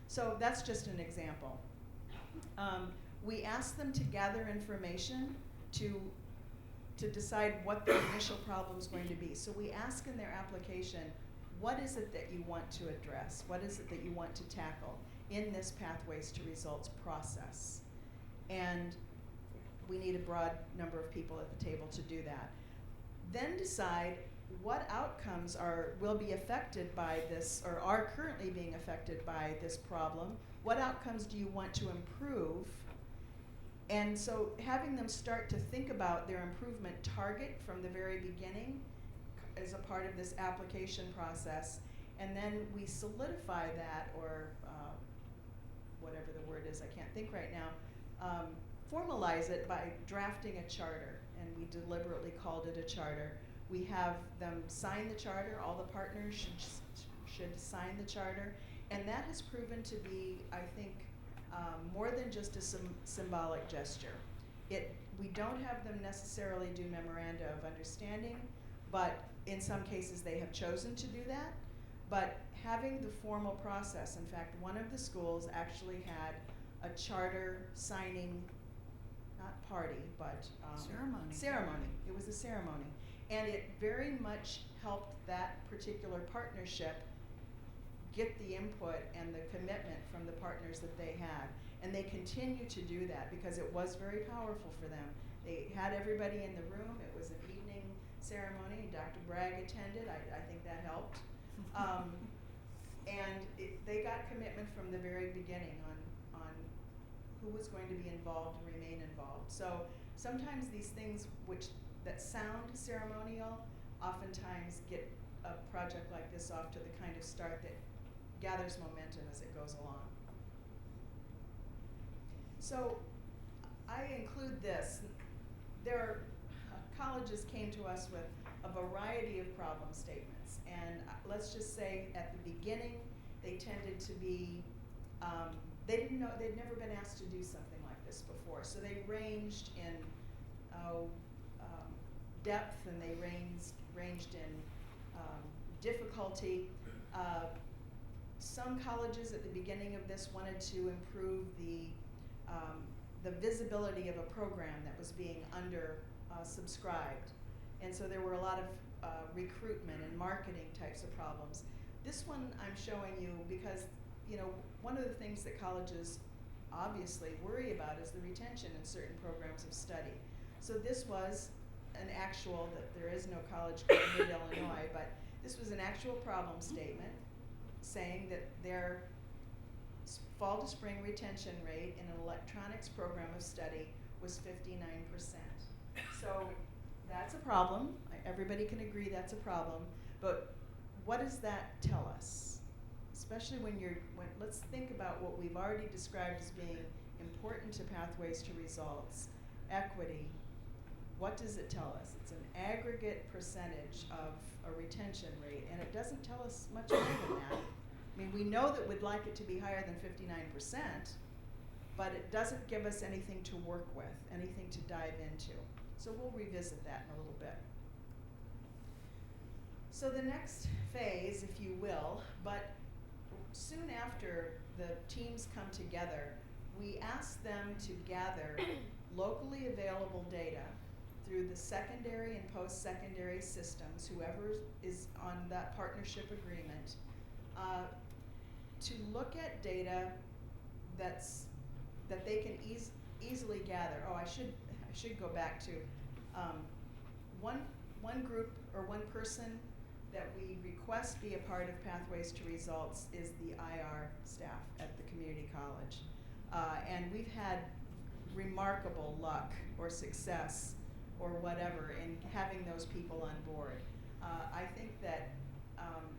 So that's just an example. We ask them to gather information to decide what the initial problem is going to be. So we ask in their application, what is it that you want to address? What is it that you want to tackle in this Pathways to Results process? And we need a broad number of people at the table to do that. Then decide what outcomes will be affected by this, or are currently being affected by this problem. What outcomes do you want to improve? And so having them start to think about their improvement target from the very beginning as a part of this application process, and then we solidify that, or whatever the word is, I can't think right now, formalize it by drafting a charter, and we deliberately called it a charter. We have them sign the charter, all the partners should sign the charter, and that has proven to be, I think, more than just a symbolic gesture. We don't have them necessarily do memoranda of understanding, but in some cases they have chosen to do that. But having the formal process, in fact, one of the schools actually had a charter signing, not party, but ceremony. It was a ceremony. And it very much helped that particular partnership get the input and the commitment from the partners that they had. And they continue to do that because it was very powerful for them. They had everybody in the room. It was an evening ceremony. Dr. Bragg attended. I think that helped. And they got commitment from the very beginning on who was going to be involved and remain involved. So sometimes these things which that sound ceremonial oftentimes get a project like this off to the kind of start that gathers momentum as it goes along. So I include this. There are colleges came to us with a variety of problem statements, and let's just say at the beginning they tended to be, they didn't know, they'd never been asked to do something like this before, so they ranged in depth, and they ranged in difficulty. Some colleges at the beginning of this wanted to improve the visibility of a program that was being subscribed, and so there were a lot of recruitment and marketing types of problems. This one I'm showing you because, you know, one of the things that colleges obviously worry about is the retention in certain programs of study. So this was an actual, that there is no college called Mid-Illinois, but this was an actual problem statement saying that their fall to spring retention rate in an electronics program of study was 59%. So that's a problem. Everybody can agree that's a problem, but what does that tell us? Especially when let's think about what we've already described as being important to pathways to results. Equity, what does it tell us? It's an aggregate percentage of a retention rate, and it doesn't tell us much more than that. I mean, we know that we'd like it to be higher than 59%, but it doesn't give us anything to work with, anything to dive into. So we'll revisit that in a little bit. So the next phase, if you will, but soon after the teams come together, we ask them to gather locally available data through the secondary and post-secondary systems, whoever is on that partnership agreement, to look at data that they can easily gather. Oh, I should go back to one group or one person that we request be a part of Pathways to Results is the IR staff at the community college. And we've had remarkable luck or success or whatever in having those people on board. I think that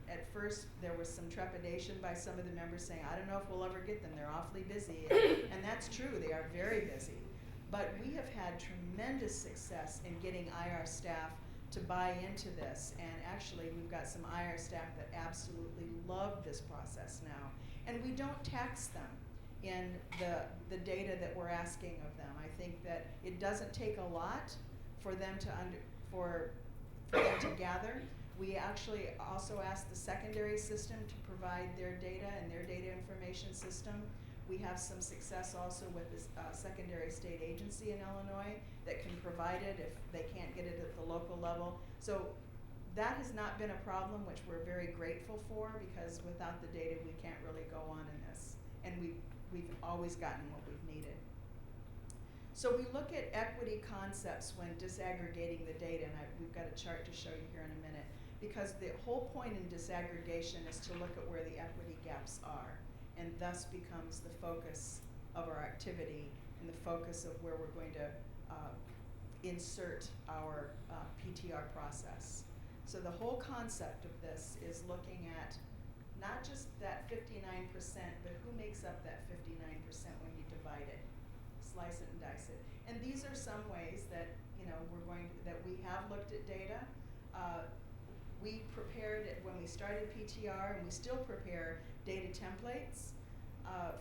at first there was some trepidation by some of the members saying, I don't know if we'll ever get them, they're awfully busy. And that's true, they are very busy. But we have had tremendous success in getting IR staff to buy into this, and actually we've got some IR staff that absolutely love this process now. And we don't tax them in the data that we're asking of them. I think that it doesn't take a lot for them to gather. We actually also ask the secondary system to provide their data and their data information system. We have some success also with this secondary state agency in Illinois that can provide it if they can't get it at the local level. So that has not been a problem, which we're very grateful for, because without the data we can't really go on in this. And we've always gotten what we've needed. So we look at equity concepts when disaggregating the data, and we've got a chart to show you here in a minute, because the whole point in disaggregation is to look at where the equity gaps are, and thus becomes the focus of our activity and the focus of where we're going to insert our PTR process. So the whole concept of this is looking at not just that 59%, but who makes up that 59% when you divide it, slice it and dice it. And these are some ways that that we have looked at data. We prepared it when we started PTR, and we still prepare data templates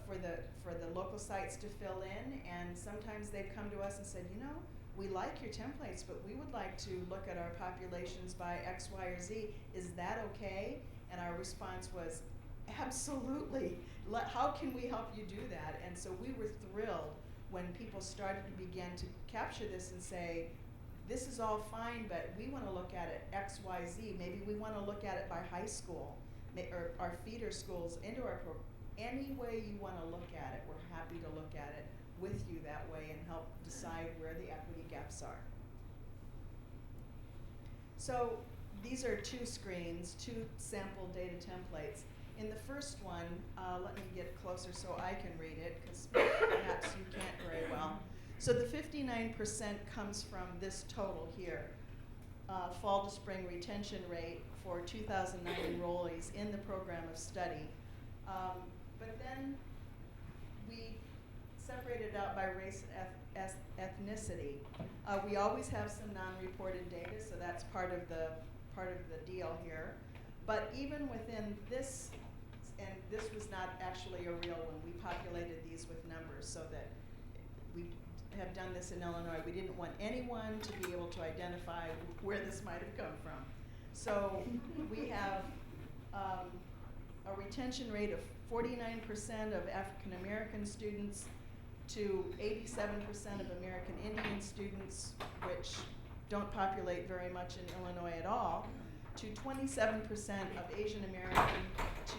for the local sites to fill in. And sometimes they've come to us and said, we like your templates, but we would like to look at our populations by X, Y, or Z. Is that okay? And our response was, absolutely. How can we help you do that? And so we were thrilled when people started to begin to capture this and say, this is all fine, but we want to look at it X, Y, Z. Maybe we want to look at it by high school, or our feeder schools into our program. Any way you want to look at it, we're happy to look at it with you that way and help decide where the equity gaps are. So these are two screens, two sample data templates. In the first one, let me get closer so I can read it, because perhaps you can't very well. So the 59% comes from this total here, fall to spring retention rate for 2009 enrollees in the program of study. But then we separated out by race and ethnicity. We always have some non-reported data, so that's part of the deal here. But even within this, and this was not actually a real one, we populated these with numbers so that we have done this in Illinois. We didn't want anyone to be able to identify where this might have come from. So we have a retention rate of 49% of African American students to 87% of American Indian students, which don't populate very much in Illinois at all, to 27% of Asian American, to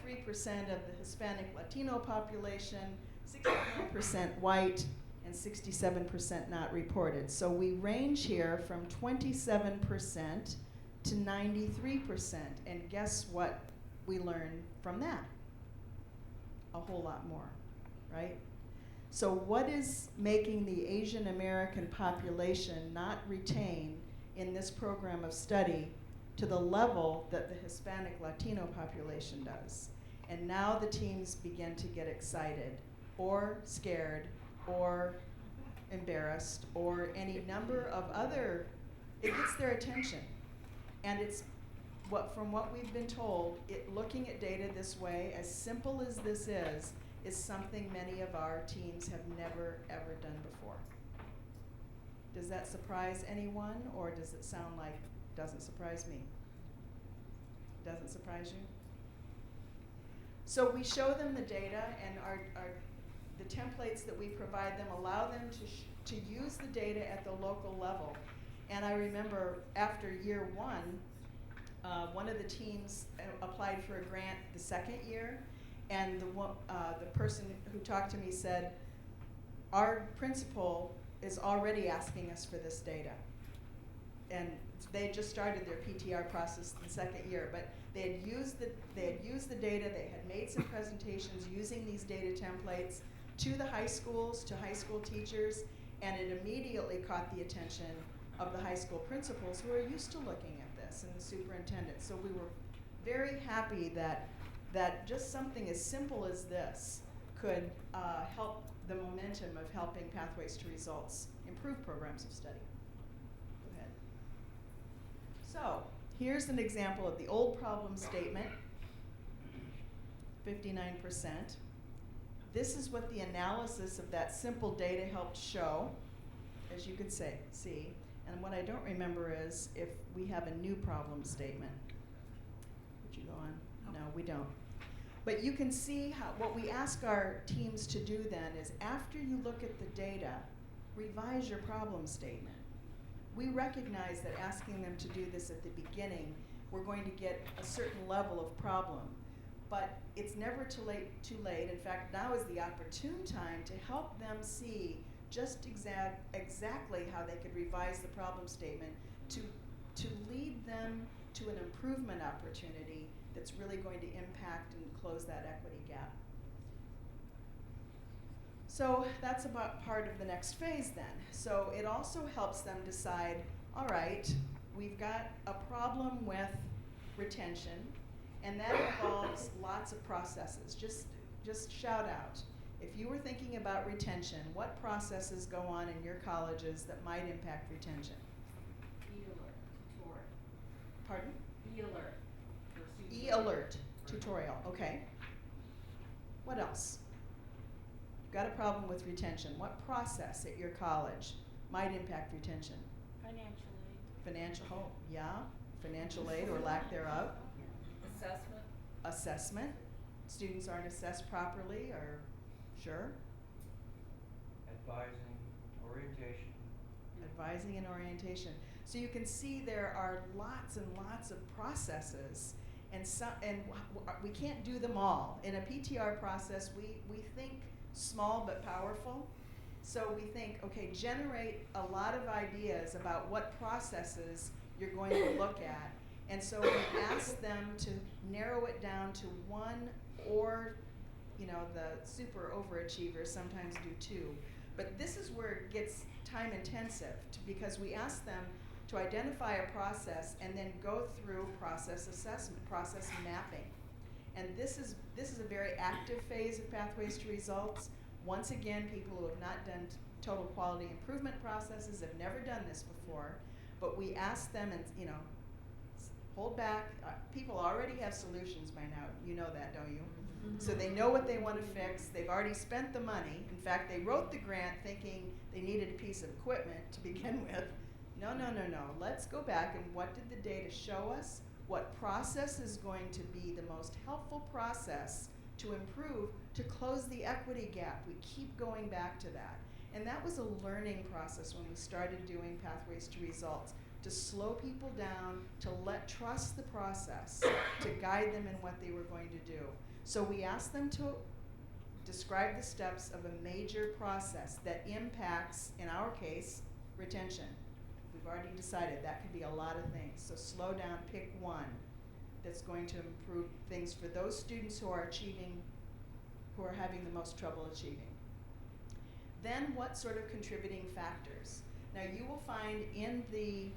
93% of the Hispanic Latino population, 69% white, and 67% not reported. So we range here from 27% to 93%, and guess what we learn from that? A whole lot more, right? So what is making the Asian American population not retain in this program of study to the level that the Hispanic Latino population does? And now the teams begin to get excited or scared or embarrassed or any number of other, it gets their attention. And it's from what we've been told, looking at data this way, as simple as this is something many of our teams have never, ever done before. Does that surprise anyone, or does it sound like doesn't surprise me? Doesn't surprise you? So we show them the data, and the templates that we provide them allow them to use the data at the local level. And I remember after year one of the teams applied for a grant the second year, and the person who talked to me said, our principal is already asking us for this data. And they just started their PTR process the second year, but they had used the data, they had made some presentations using these data templates to the high schools, to high school teachers, and it immediately caught the attention of the high school principals who are used to looking at this, and the superintendent. So we were very happy that just something as simple as this could help the momentum of helping Pathways to Results improve programs of study. Go ahead. So here's an example of the old problem statement, 59%. This is what the analysis of that simple data helped show, as you could see. And what I don't remember is if we have a new problem statement. Would you go on? No, we don't. But you can see what we ask our teams to do then is after you look at the data, revise your problem statement. We recognize that asking them to do this at the beginning, we're going to get a certain level of problem. But it's never too late. In fact, now is the opportune time to help them see just exactly how they could revise the problem statement to lead them to an improvement opportunity that's really going to impact and close that equity gap. So that's about part of the next phase then. So it also helps them decide, all right, we've got a problem with retention, and that involves lots of processes. Just shout out. If you were thinking about retention, what processes go on in your colleges that might impact retention? E-alert tutorial. Pardon? E-alert. E-alert tutorial, okay. What else? You've got a problem with retention. What process at your college might impact retention? Financial aid or lack thereof. Assessment. Students aren't assessed properly, or sure. Advising and orientation. So you can see there are lots and lots of processes, and we can't do them all. In a PTR process, we think small but powerful. So we think, okay, generate a lot of ideas about what processes you're going to look at. And so we ask them to narrow it down to one, or the super overachievers sometimes do two. But this is where it gets time intensive because we ask them to identify a process and then go through process assessment, process mapping. And this is a very active phase of Pathways to Results. Once again, people who have not done total quality improvement processes have never done this before, but we ask them and, hold back. People already have solutions by now. You know that, don't you? So they know what they want to fix. They've already spent the money. In fact, they wrote the grant thinking they needed a piece of equipment to begin with. No. Let's go back and what did the data show us? What process is going to be the most helpful process to improve, to close the equity gap? We keep going back to that. And that was a learning process when we started doing Pathways to Results, to slow people down, to trust the process, to guide them in what they were going to do. So we asked them to describe the steps of a major process that impacts, in our case, retention. We've already decided that could be a lot of things. So slow down, pick one that's going to improve things for those students who are having the most trouble achieving. Then what sort of contributing factors? Now you will find in the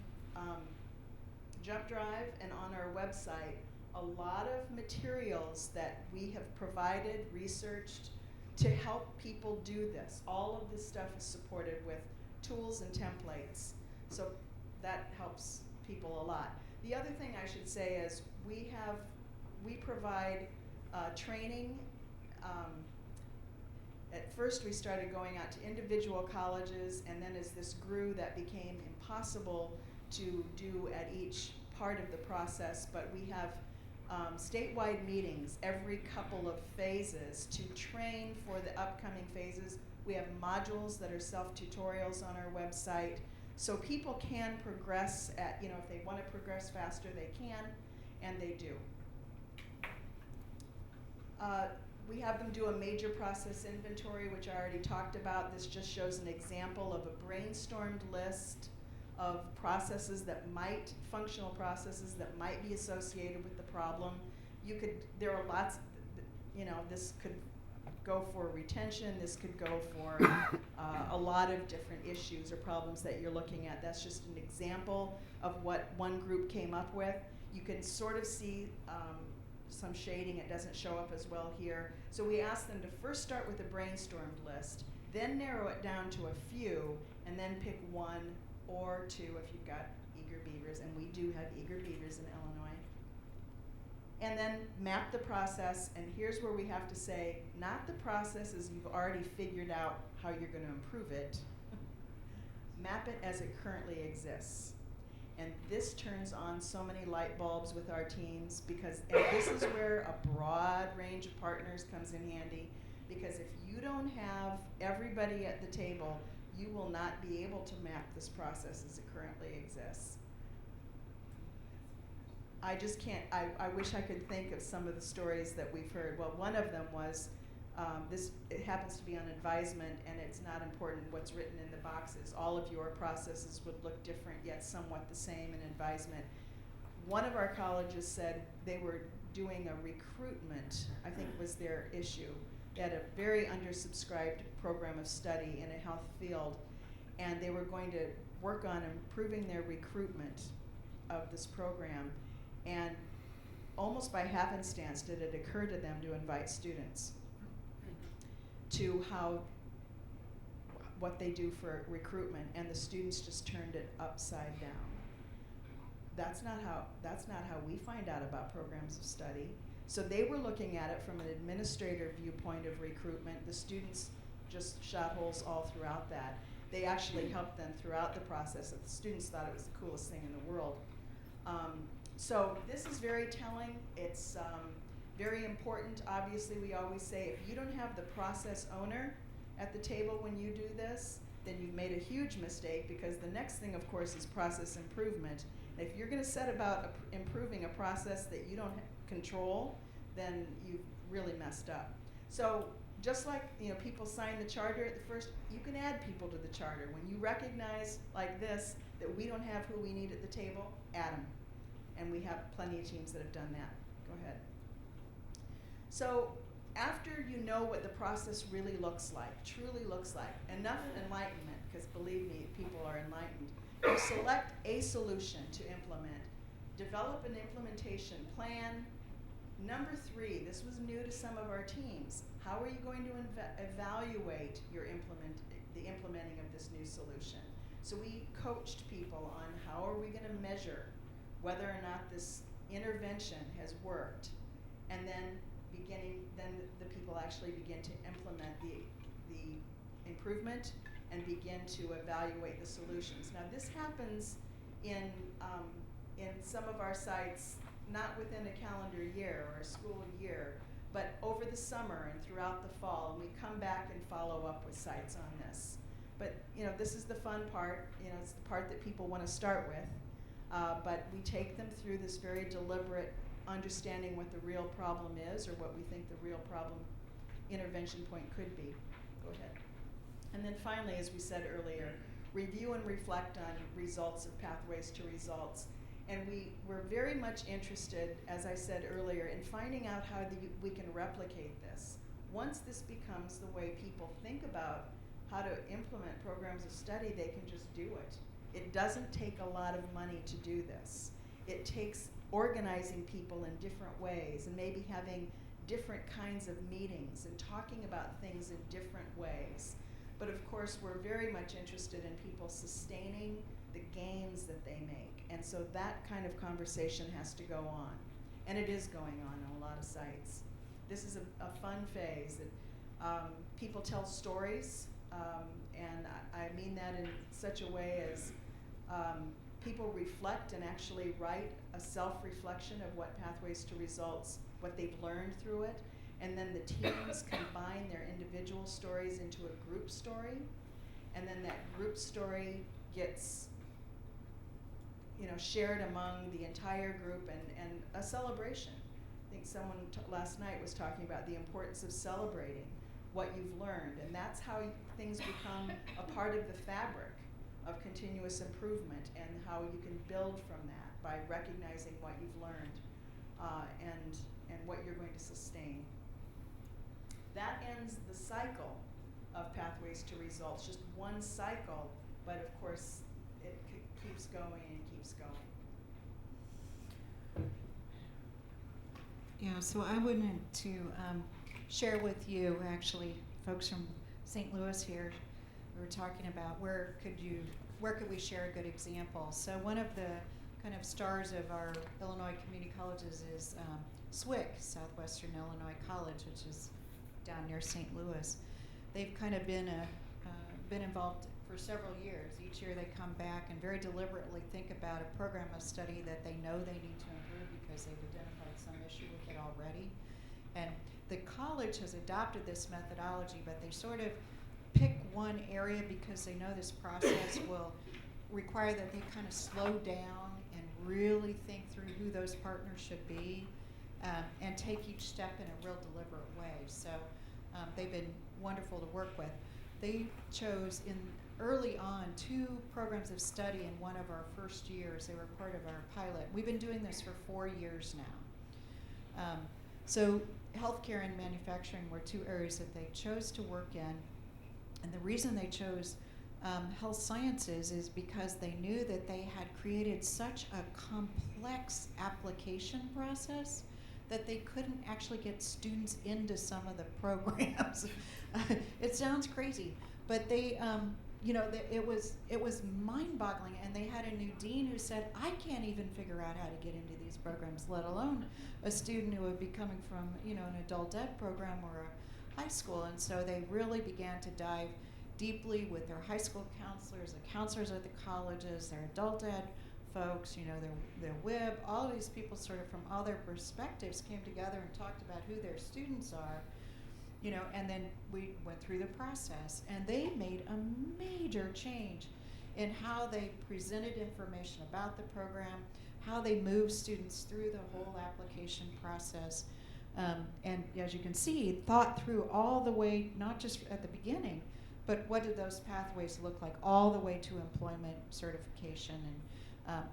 Jump Drive and on our website a lot of materials that we have provided, researched to help people do this. All of this stuff is supported with tools and templates. So that helps people a lot. The other thing I should say is we provide training. At first we started going out to individual colleges, and then as this grew, that became impossible to do at each part of the process, but we have statewide meetings every couple of phases to train for the upcoming phases. We have modules that are self-tutorials on our website, so people can progress at, if they want to progress faster, they can, and they do. We have them do a major process inventory, which I already talked about. This just shows an example of a brainstormed list of functional processes that might be associated with the problem. There are lots, this could go for retention, this could go for a lot of different issues or problems that you're looking at. That's just an example of what one group came up with. You can sort of see some shading. It doesn't show up as well here. So we asked them to first start with a brainstormed list, then narrow it down to a few, and then pick one or two if you've got eager beavers, and we do have eager beavers in Illinois. And then map the process, and here's where we have to say, not the process as you've already figured out how you're going to improve it. Map it as it currently exists. And this turns on so many light bulbs with our teams and this is where a broad range of partners comes in handy, because if you don't have everybody at the table, you will not be able to map this process as it currently exists. I just can't, I wish I could think of some of the stories that we've heard. Well, one of them was, it happens to be on advisement, and it's not important what's written in the boxes. All of your processes would look different, yet somewhat the same in advisement. One of our colleges said they were doing a recruitment, I think was their issue. They had a very undersubscribed program of study in a health field, and they were going to work on improving their recruitment of this program. And almost by happenstance did it occur to them to invite students to what they do for recruitment, and the students just turned it upside down. That's not how we find out about programs of study. So they were looking at it from an administrator viewpoint of recruitment. The students just shot holes all throughout that. They actually helped them throughout the process. The students thought it was the coolest thing in the world. So this is very telling. It's very important. Obviously, we always say if you don't have the process owner at the table when you do this, then you've made a huge mistake, because the next thing, of course, is process improvement. If you're going to set about improving a process that you don't control, then you've really messed up. So just like people sign the charter at the first, you can add people to the charter. When you recognize like this that we don't have who we need at the table, add them. And we have plenty of teams that have done that. Go ahead. So after you know what the process really looks like, truly looks like, enough enlightenment, because believe me, people are enlightened, you select a solution to implement, develop an implementation plan. Number 3, this was new to some of our teams. How are you going to evaluate your the implementing of this new solution? So we coached people on how are we going to measure whether or not this intervention has worked, and then the people actually begin to implement the improvement and begin to evaluate the solutions. Now this happens in some of our sites, not within a calendar year or a school year, but over the summer and throughout the fall, and we come back and follow up with sites on this. But this is the fun part. It's the part that people want to start with. But we take them through this very deliberate understanding what the real problem is, or what we think the real problem intervention point could be. Go ahead. And then finally, as we said earlier, review and reflect on results of pathways to results. And we were very much interested, as I said earlier, in finding out how we can replicate this. Once this becomes the way people think about how to implement programs of study, they can just do it. It doesn't take a lot of money to do this. It takes organizing people in different ways and maybe having different kinds of meetings and talking about things in different ways. But of course, we're very much interested in people sustaining the gains that they make. And so that kind of conversation has to go on. And it is going on in a lot of sites. This is a fun phase. People tell stories, and I mean that in such a way as people reflect and actually write a self-reflection of what pathways to results, what they've learned through it, and then the teams combine their individual stories into a group story, and then that group story gets shared among the entire group, and a celebration. I think someone last night was talking about the importance of celebrating what you've learned, and that's how things become a part of the fabric of continuous improvement, and how you can build from that by recognizing what you've learned and what you're going to sustain. That ends the cycle of pathways to results, just one cycle, but of course it keeps going and keeps going. Yeah, so I wanted to share with you, actually, folks from St. Louis here. We were talking about where could we share a good example. So one of the kind of stars of our Illinois community colleges is SWIC, Southwestern Illinois College, which is down near St. Louis. They've kind of been involved for several years. Each year they come back and very deliberately think about a program of study that they know they need to improve because they've identified some issue with it already. And the college has adopted this methodology, but they sort of pick one area because they know this process will require that they kind of slow down and really think through who those partners should be, and take each step in a real deliberate way. So they've been wonderful to work with. They chose early on 2 programs of study in one of our first years. They were part of our pilot. We've been doing this for 4 years now. So healthcare and manufacturing were 2 areas that they chose to work in. And the reason they chose health sciences is because they knew that they had created such a complex application process that they couldn't actually get students into some of the programs. It sounds crazy, but they, it was mind-boggling, and they had a new dean who said, I can't even figure out how to get into these programs, let alone a student who would be coming from, an adult ed program or a high school. And so they really began to dive deeply with their high school counselors, the counselors at the colleges, their adult ed folks, their WIB, all of these people sort of from all their perspectives came together and talked about who their students are, and then we went through the process, and they made a major change in how they presented information about the program, how they moved students through the whole application process, and as you can see, thought through all the way, not just at the beginning, but what did those pathways look like all the way to employment certification,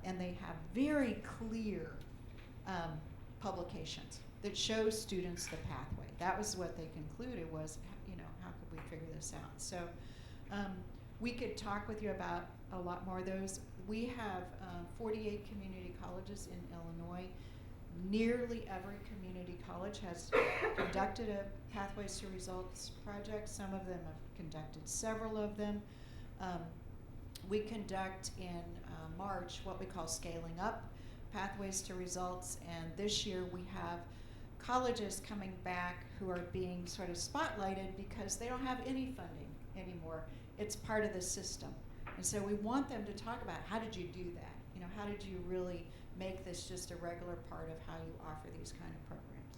and they have very clear publications. that shows students the pathway. That was what they concluded was, how could we figure this out? So we could talk with you about a lot more of those. We have 48 community colleges in Illinois. Nearly every community college has conducted a Pathways to Results project. Some of them have conducted several of them. We conduct in March what we call Scaling Up Pathways to Results, and this year we have colleges coming back who are being sort of spotlighted because they don't have any funding anymore. It's part of the system. And so we want them to talk about, how did you do that? How did you really make this just a regular part of how you offer these kind of programs?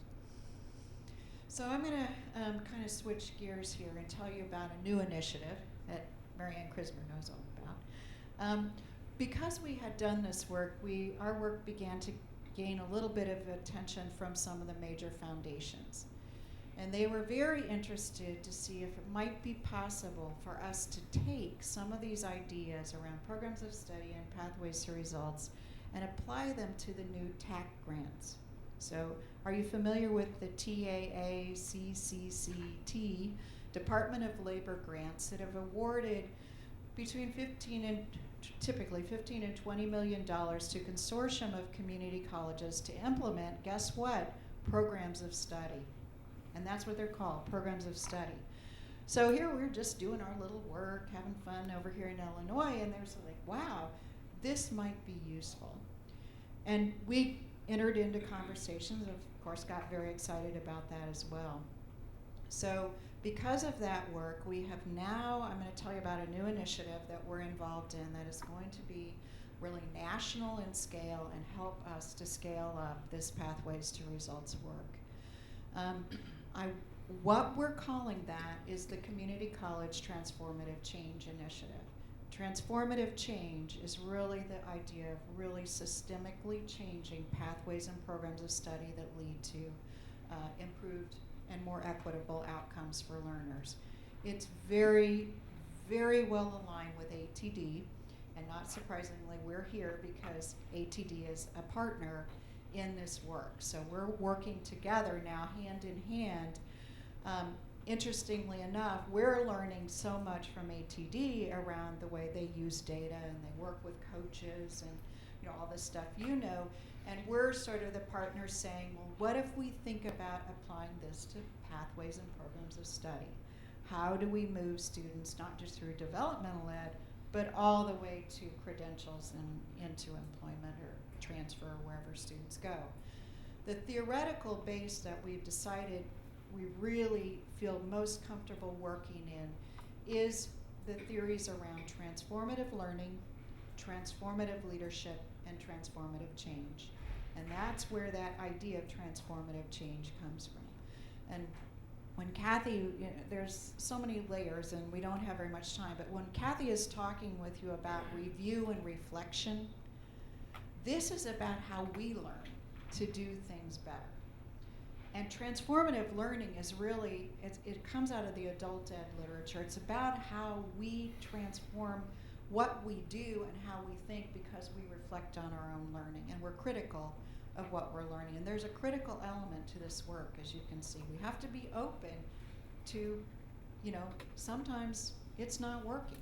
So I'm going to kind of switch gears here and tell you about a new initiative that Marianne Krismer knows all about. Because we had done this work, our work began to gain a little bit of attention from some of the major foundations. And they were very interested to see if it might be possible for us to take some of these ideas around programs of study and pathways to results and apply them to the new TAC grants. So are you familiar with the TAACCCT, Department of Labor grants that have awarded between typically $15 and $20 million to consortium of community colleges to implement, guess what, programs of study. And that's what they're called, programs of study. So here we're just doing our little work, having fun over here in Illinois, and there's like, wow, this might be useful. And we entered into conversations, of course, got very excited about that as well. So because of that work, we have now, I'm going to tell you about a new initiative that we're involved in that is going to be really national in scale and help us to scale up this Pathways to Results work. What we're calling that is the Community College Transformative Change Initiative. Transformative change is really the idea of really systemically changing pathways and programs of study that lead to improved and more equitable outcomes for learners. It's very, very well aligned with ATD, and not surprisingly, we're here because ATD is a partner in this work. So we're working together now hand in hand. Interestingly enough, we're learning so much from ATD around the way they use data, and they work with coaches and all this stuff and we're sort of the partners saying, well, what if we think about applying this to pathways and programs of study? How do we move students not just through developmental ed, but all the way to credentials and into employment or transfer wherever students go? The theoretical base that we've decided we really feel most comfortable working in is the theories around transformative learning, transformative leadership, and transformative change. And that's where that idea of transformative change comes from. And when Kathy, there's so many layers and we don't have very much time, but when Kathy is talking with you about review and reflection, this is about how we learn to do things better. And transformative learning is really, it comes out of the adult ed literature. It's about how we transform what we do and how we think because we reflect on our own learning and we're critical of what we're learning. And there's a critical element to this work, as you can see. We have to be open to, sometimes it's not working.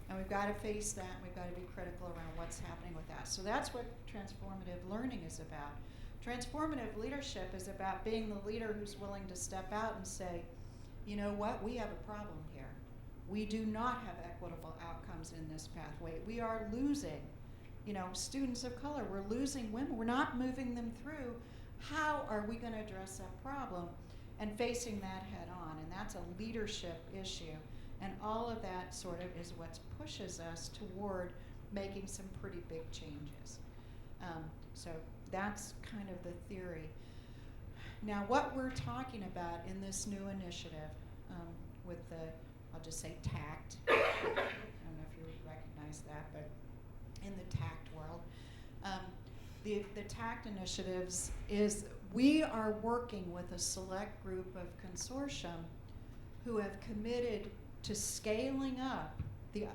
And we've got to face that, and we've got to be critical around what's happening with that. So that's what transformative learning is about. Transformative leadership is about being the leader who's willing to step out and say, you know what, we have a problem here. We do not have equitable outcomes in this pathway. We are losing, students of color. We're losing women. We're not moving them through. How are we going to address that problem? And facing that head on. And that's a leadership issue. And all of that sort of is what pushes us toward making some pretty big changes. So that's kind of the theory. Now, what we're talking about in this new initiative with the, I'll just say TACT. I don't know if you recognize that, but in the TACT world, the TACT initiatives is we are working with a select group of consortium who have committed to scaling up the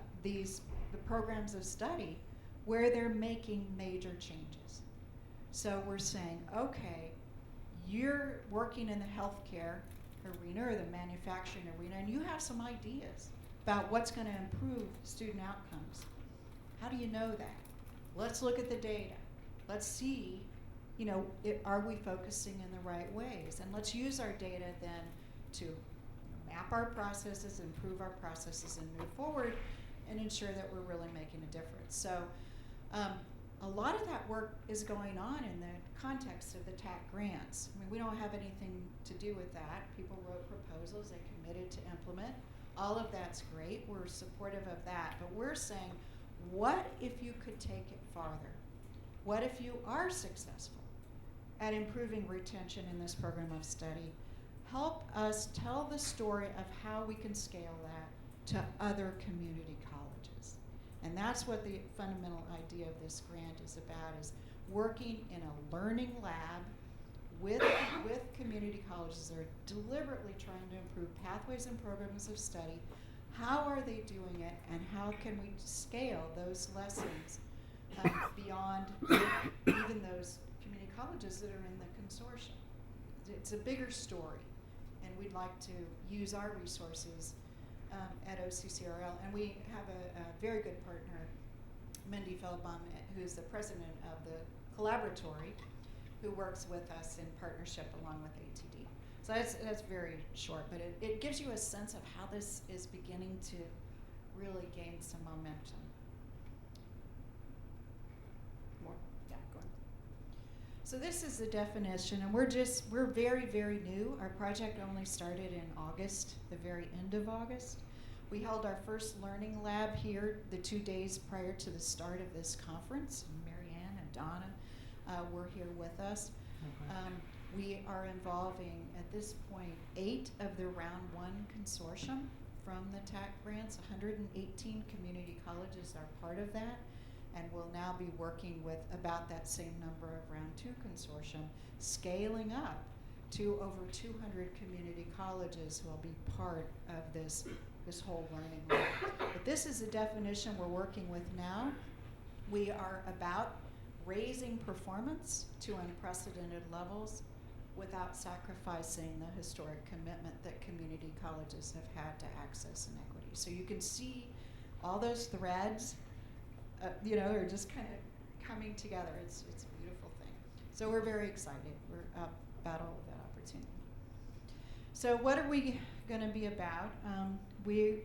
programs of study where they're making major changes. So we're saying, okay, you're working in the healthcare arena or the manufacturing arena, and you have some ideas about what's going to improve student outcomes. How do you know that? Let's look at the data. Let's see, are we focusing in the right ways? And let's use our data then to map our processes, improve our processes, and move forward and ensure that we're really making a difference. So a lot of that work is going on in the context of the TAC grants. I mean, we don't have anything to do with that. People wrote proposals, they committed to implement. All of that's great. We're supportive of that. But we're saying, what if you could take it farther? What if you are successful at improving retention in this program of study? Help us tell the story of how we can scale that to other community colleges. And that's what the fundamental idea of this grant is about, is working in a learning lab with community colleges that are deliberately trying to improve pathways and programs of study. How are they doing it, and how can we scale those lessons beyond even those community colleges that are in the consortium? It's a bigger story, and we'd like to use our resources at OCCRL, and we have a very good partner, Mindy Feldbaum, who's the president of the Collaboratory, who works with us in partnership along with ATD. So that's very short, but it gives you a sense of how this is beginning to really gain some momentum. More? Yeah, go ahead. So this is the definition, and we're very, very new. Our project only started in August, the very end of August. We held our first learning lab here the 2 days prior to the start of this conference. Marianne and Donna were here with us. We are involving, at this point, 8 of the Round 1 consortium from the TAC grants. 118 community colleges are part of that, and we'll now be working with about that same number of Round 2 consortium, scaling up to over 200 community colleges who will be part of this whole learning lab. But this is the definition we're working with now. We are about raising performance to unprecedented levels without sacrificing the historic commitment that community colleges have had to access and equity. So you can see all those threads, are just kind of coming together. It's a beautiful thing. So we're very excited. We're about all of that opportunity. So what are we going to be about? We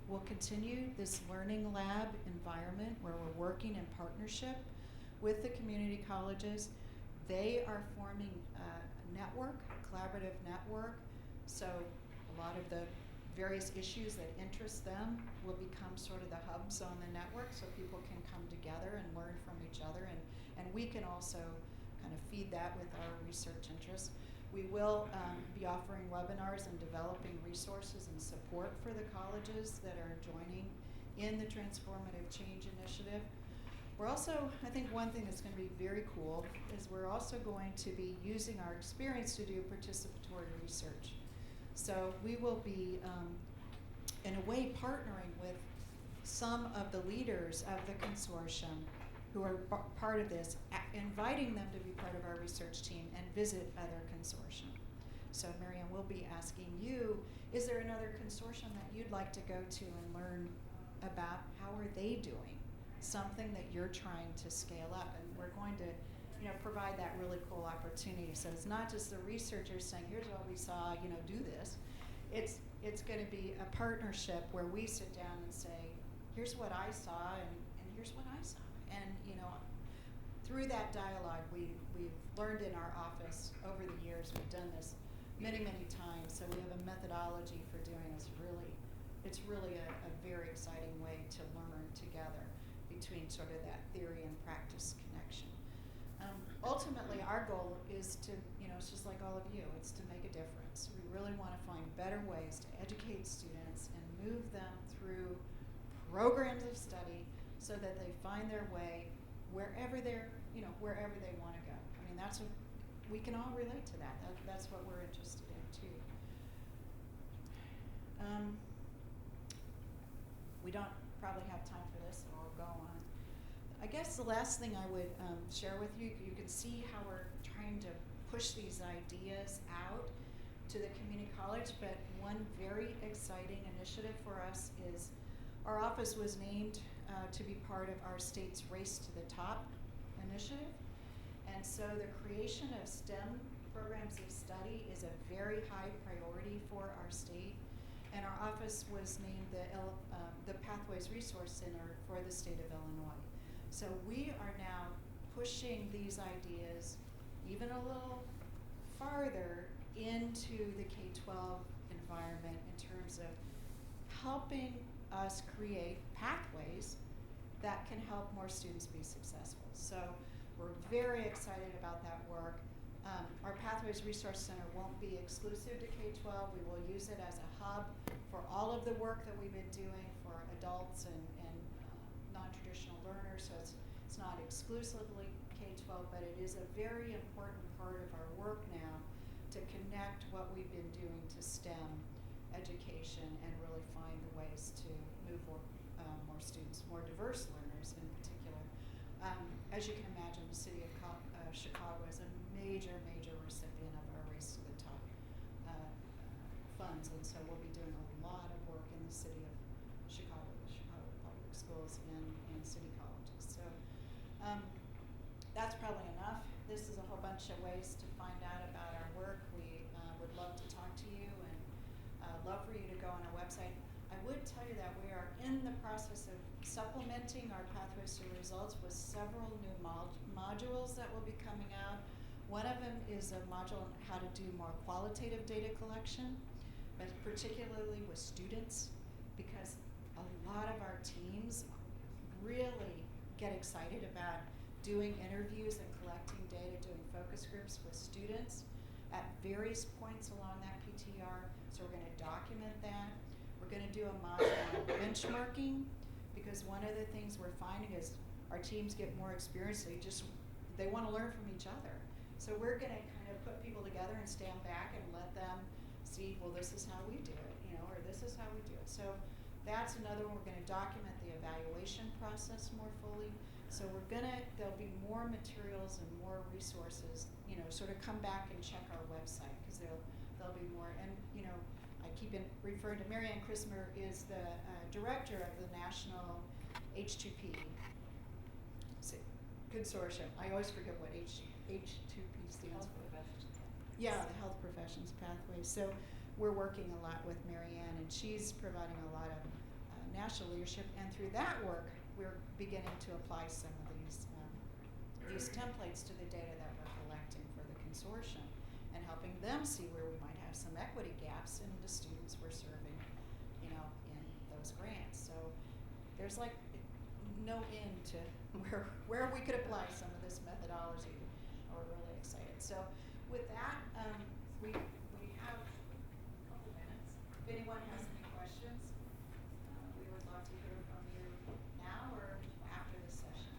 will continue this learning lab environment where we're working in partnership with the community colleges. They are forming a network, a collaborative network, so a lot of the various issues that interest them will become sort of the hubs on the network, so people can come together and learn from each other, and we can also kind of feed that with our research interests. We will be offering webinars and developing resources and support for the colleges that are joining in the Transformative Change Initiative. We're also, I think one thing that's going to be very cool is we're also going to be using our experience to do participatory research. So we will be, in a way, partnering with some of the leaders of the consortium who are part of this, inviting them to be part of our research team and visit other consortium. So Marianne, we'll be asking you, is there another consortium that you'd like to go to and learn about how are they doing? Something that you're trying to scale up, and we're going to provide that really cool opportunity. So it's not just the researchers saying, here's what we saw, do this. It's going to be a partnership where we sit down and say, here's what I saw and here's what I saw. And through that dialogue, we've learned in our office over the years, we've done this many, many times, so we have a methodology for doing this. It's really a very exciting way to learn together between sort of that theory and practice connection. Ultimately, our goal is to, it's just like all of you, it's to make a difference. We really want to find better ways to educate students and move them through programs of study so that they find their way wherever wherever they want to go. I mean, we can all relate to that. That's what we're interested in too. We don't probably have time for this, so I'll go on. I guess the last thing I would share with you, you can see how we're trying to push these ideas out to the community college. But one very exciting initiative for us is our office was named to be part of our state's Race to the Top initiative. And so the creation of STEM programs of study is a very high priority for our state. And our office was named the Pathways Resource Center for the state of Illinois. So we are now pushing these ideas even a little farther into the K-12 environment in terms of helping us create pathways that can help more students be successful. So we're very excited about that work. Our Pathways Resource Center won't be exclusive to K-12. We will use it as a hub for all of the work that we've been doing for adults and non-traditional learners. So it's not exclusively K-12, but it is a very important part of our work now to connect what we've been doing to STEM education and really find the ways to move more students, more diverse learners in particular. As you can imagine, the city of Chicago is a major recipient of our Race to the Top funds, and so we'll be doing a lot of work in the city of Chicago, the Chicago Public Schools and city colleges. So that's probably enough. This is a whole bunch of ways to find out about our work. We would love to talk to you and love for you to go on our website. I would tell you that we are in the process of supplementing our Pathways to Results with several new modules that will be coming out. One of them is a module on how to do more qualitative data collection, but particularly with students, because a lot of our teams really get excited about doing interviews and collecting data, doing focus groups with students at various points along that PTR. So we're going to document that. We're going to do a module on benchmarking, because one of the things we're finding is our teams get more experience. They want to learn from each other. So we're going to kind of put people together and stand back and let them see, well, this is how we do it, or this is how we do it. So that's another one. We're going to document the evaluation process more fully. So there'll be more materials and more resources, sort of come back and check our website, because there'll be more. And, I keep referring to Marianne Christmer is the director of the National H2P Consortium. I always forget what H2P stands for. Yeah, the Health Professions Pathway. So we're working a lot with Marianne, and she's providing a lot of national leadership. And through that work, we're beginning to apply some of these templates to the data that we're collecting for the consortium, and helping them see where we might have some equity gaps in the students we're serving, in those grants. So there's like no end to where we could apply some of this methodology. We're really excited. So with that, we have a couple minutes. If anyone has any questions, we would love to hear from you now or after the session.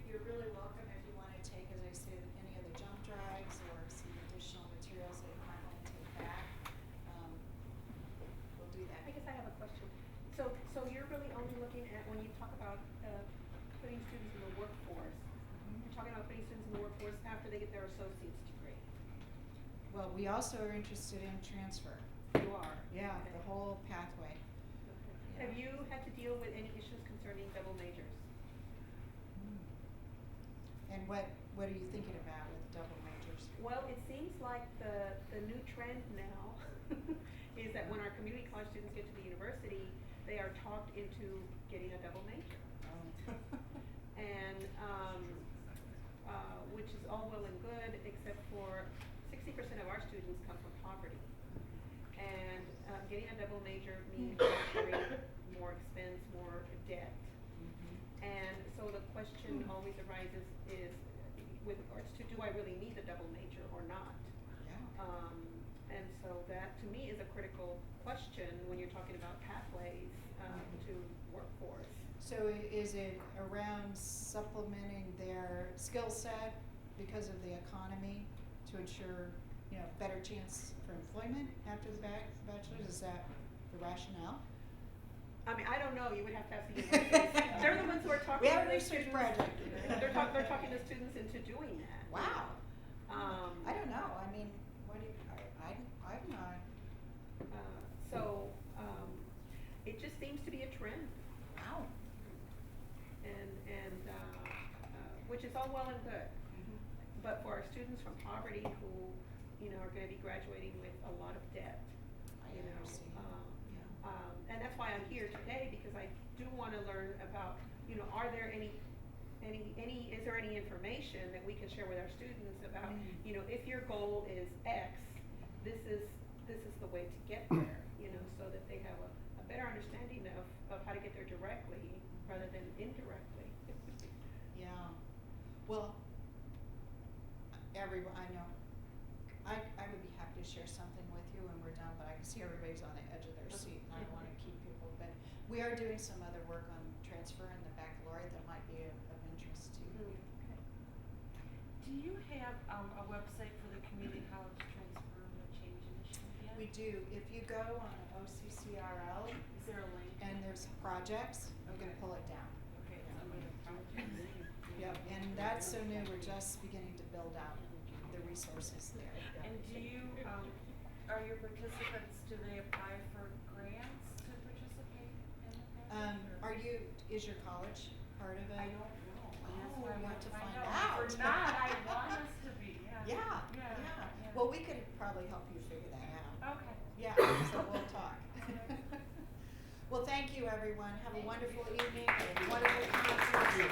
You're really welcome if you want to take, as I say, any of the jump drives or some additional materials that you might want to take back. We'll do that. I guess I have a question. So you're really only looking at, when you talk about putting students in the workforce, you're talking about putting students in the workforce after they get their associate's degree? Well, we also are interested in transfer. You are? Yeah, Okay. the whole pathway. Okay. Yeah. Have you had to deal with any issues concerning double majors? And what are you thinking about with double majors? Well, it seems like the new trend now is that when our community college students get to the university, they are talked into getting a double major. And which is all well and good, except for 60% of our students come from poverty. And getting a double major means more expense, more debt. And so the question always arises is, with regards to, do I really need a double major or not? Yeah. And so that, to me, is a critical question when you're talking about pathways to workforce. So is it around supplementing their skill set because of the economy to ensure, better chance for employment after the bachelor's? Is that the rationale? I mean, I don't know. You would have to ask the universities. They're the ones who are talking talking. We have a to the research students- project. They're talking to students into doing that. Wow. I don't know, I mean, I'm not, So, it just seems to be a trend. wow. And which is all well and good. But for our students from poverty who, you know, are gonna be graduating with a lot of debt, you know, understand. and that's why I'm here today, because I do wanna learn about, you know, are there is there any information that we can share with our students about, you know, if your goal is X, this is the way to get there, you know, so that they have a better understanding of how to get there directly rather than indirectly. Yeah, well, I know, I would be happy to share something with you when we're done, but I can see everybody's on the edge of their seat, and I don't wanna keep people, but we are doing some other work on transferring the baccalaureate that might be of interest to you. Do you have a website for the community college transfer and change initiative yet? We do, if you go on OCCRL, Is there a link? and there's projects, you can pull it down. Okay, it's under the projects. Yep, and that's so new, we're just beginning to build out the resources there. And do you, are your participants, do they apply for grants to participate in the project? Is your college part of it? I don't know, and that's Oh, why I we want have to to find find out. out. If we're not, I want us to be, yeah. Yeah. Well, we could probably help you figure that out. Okay. Yeah, so we'll talk. Well, thank you, everyone. Have a wonderful evening, and a wonderful conference.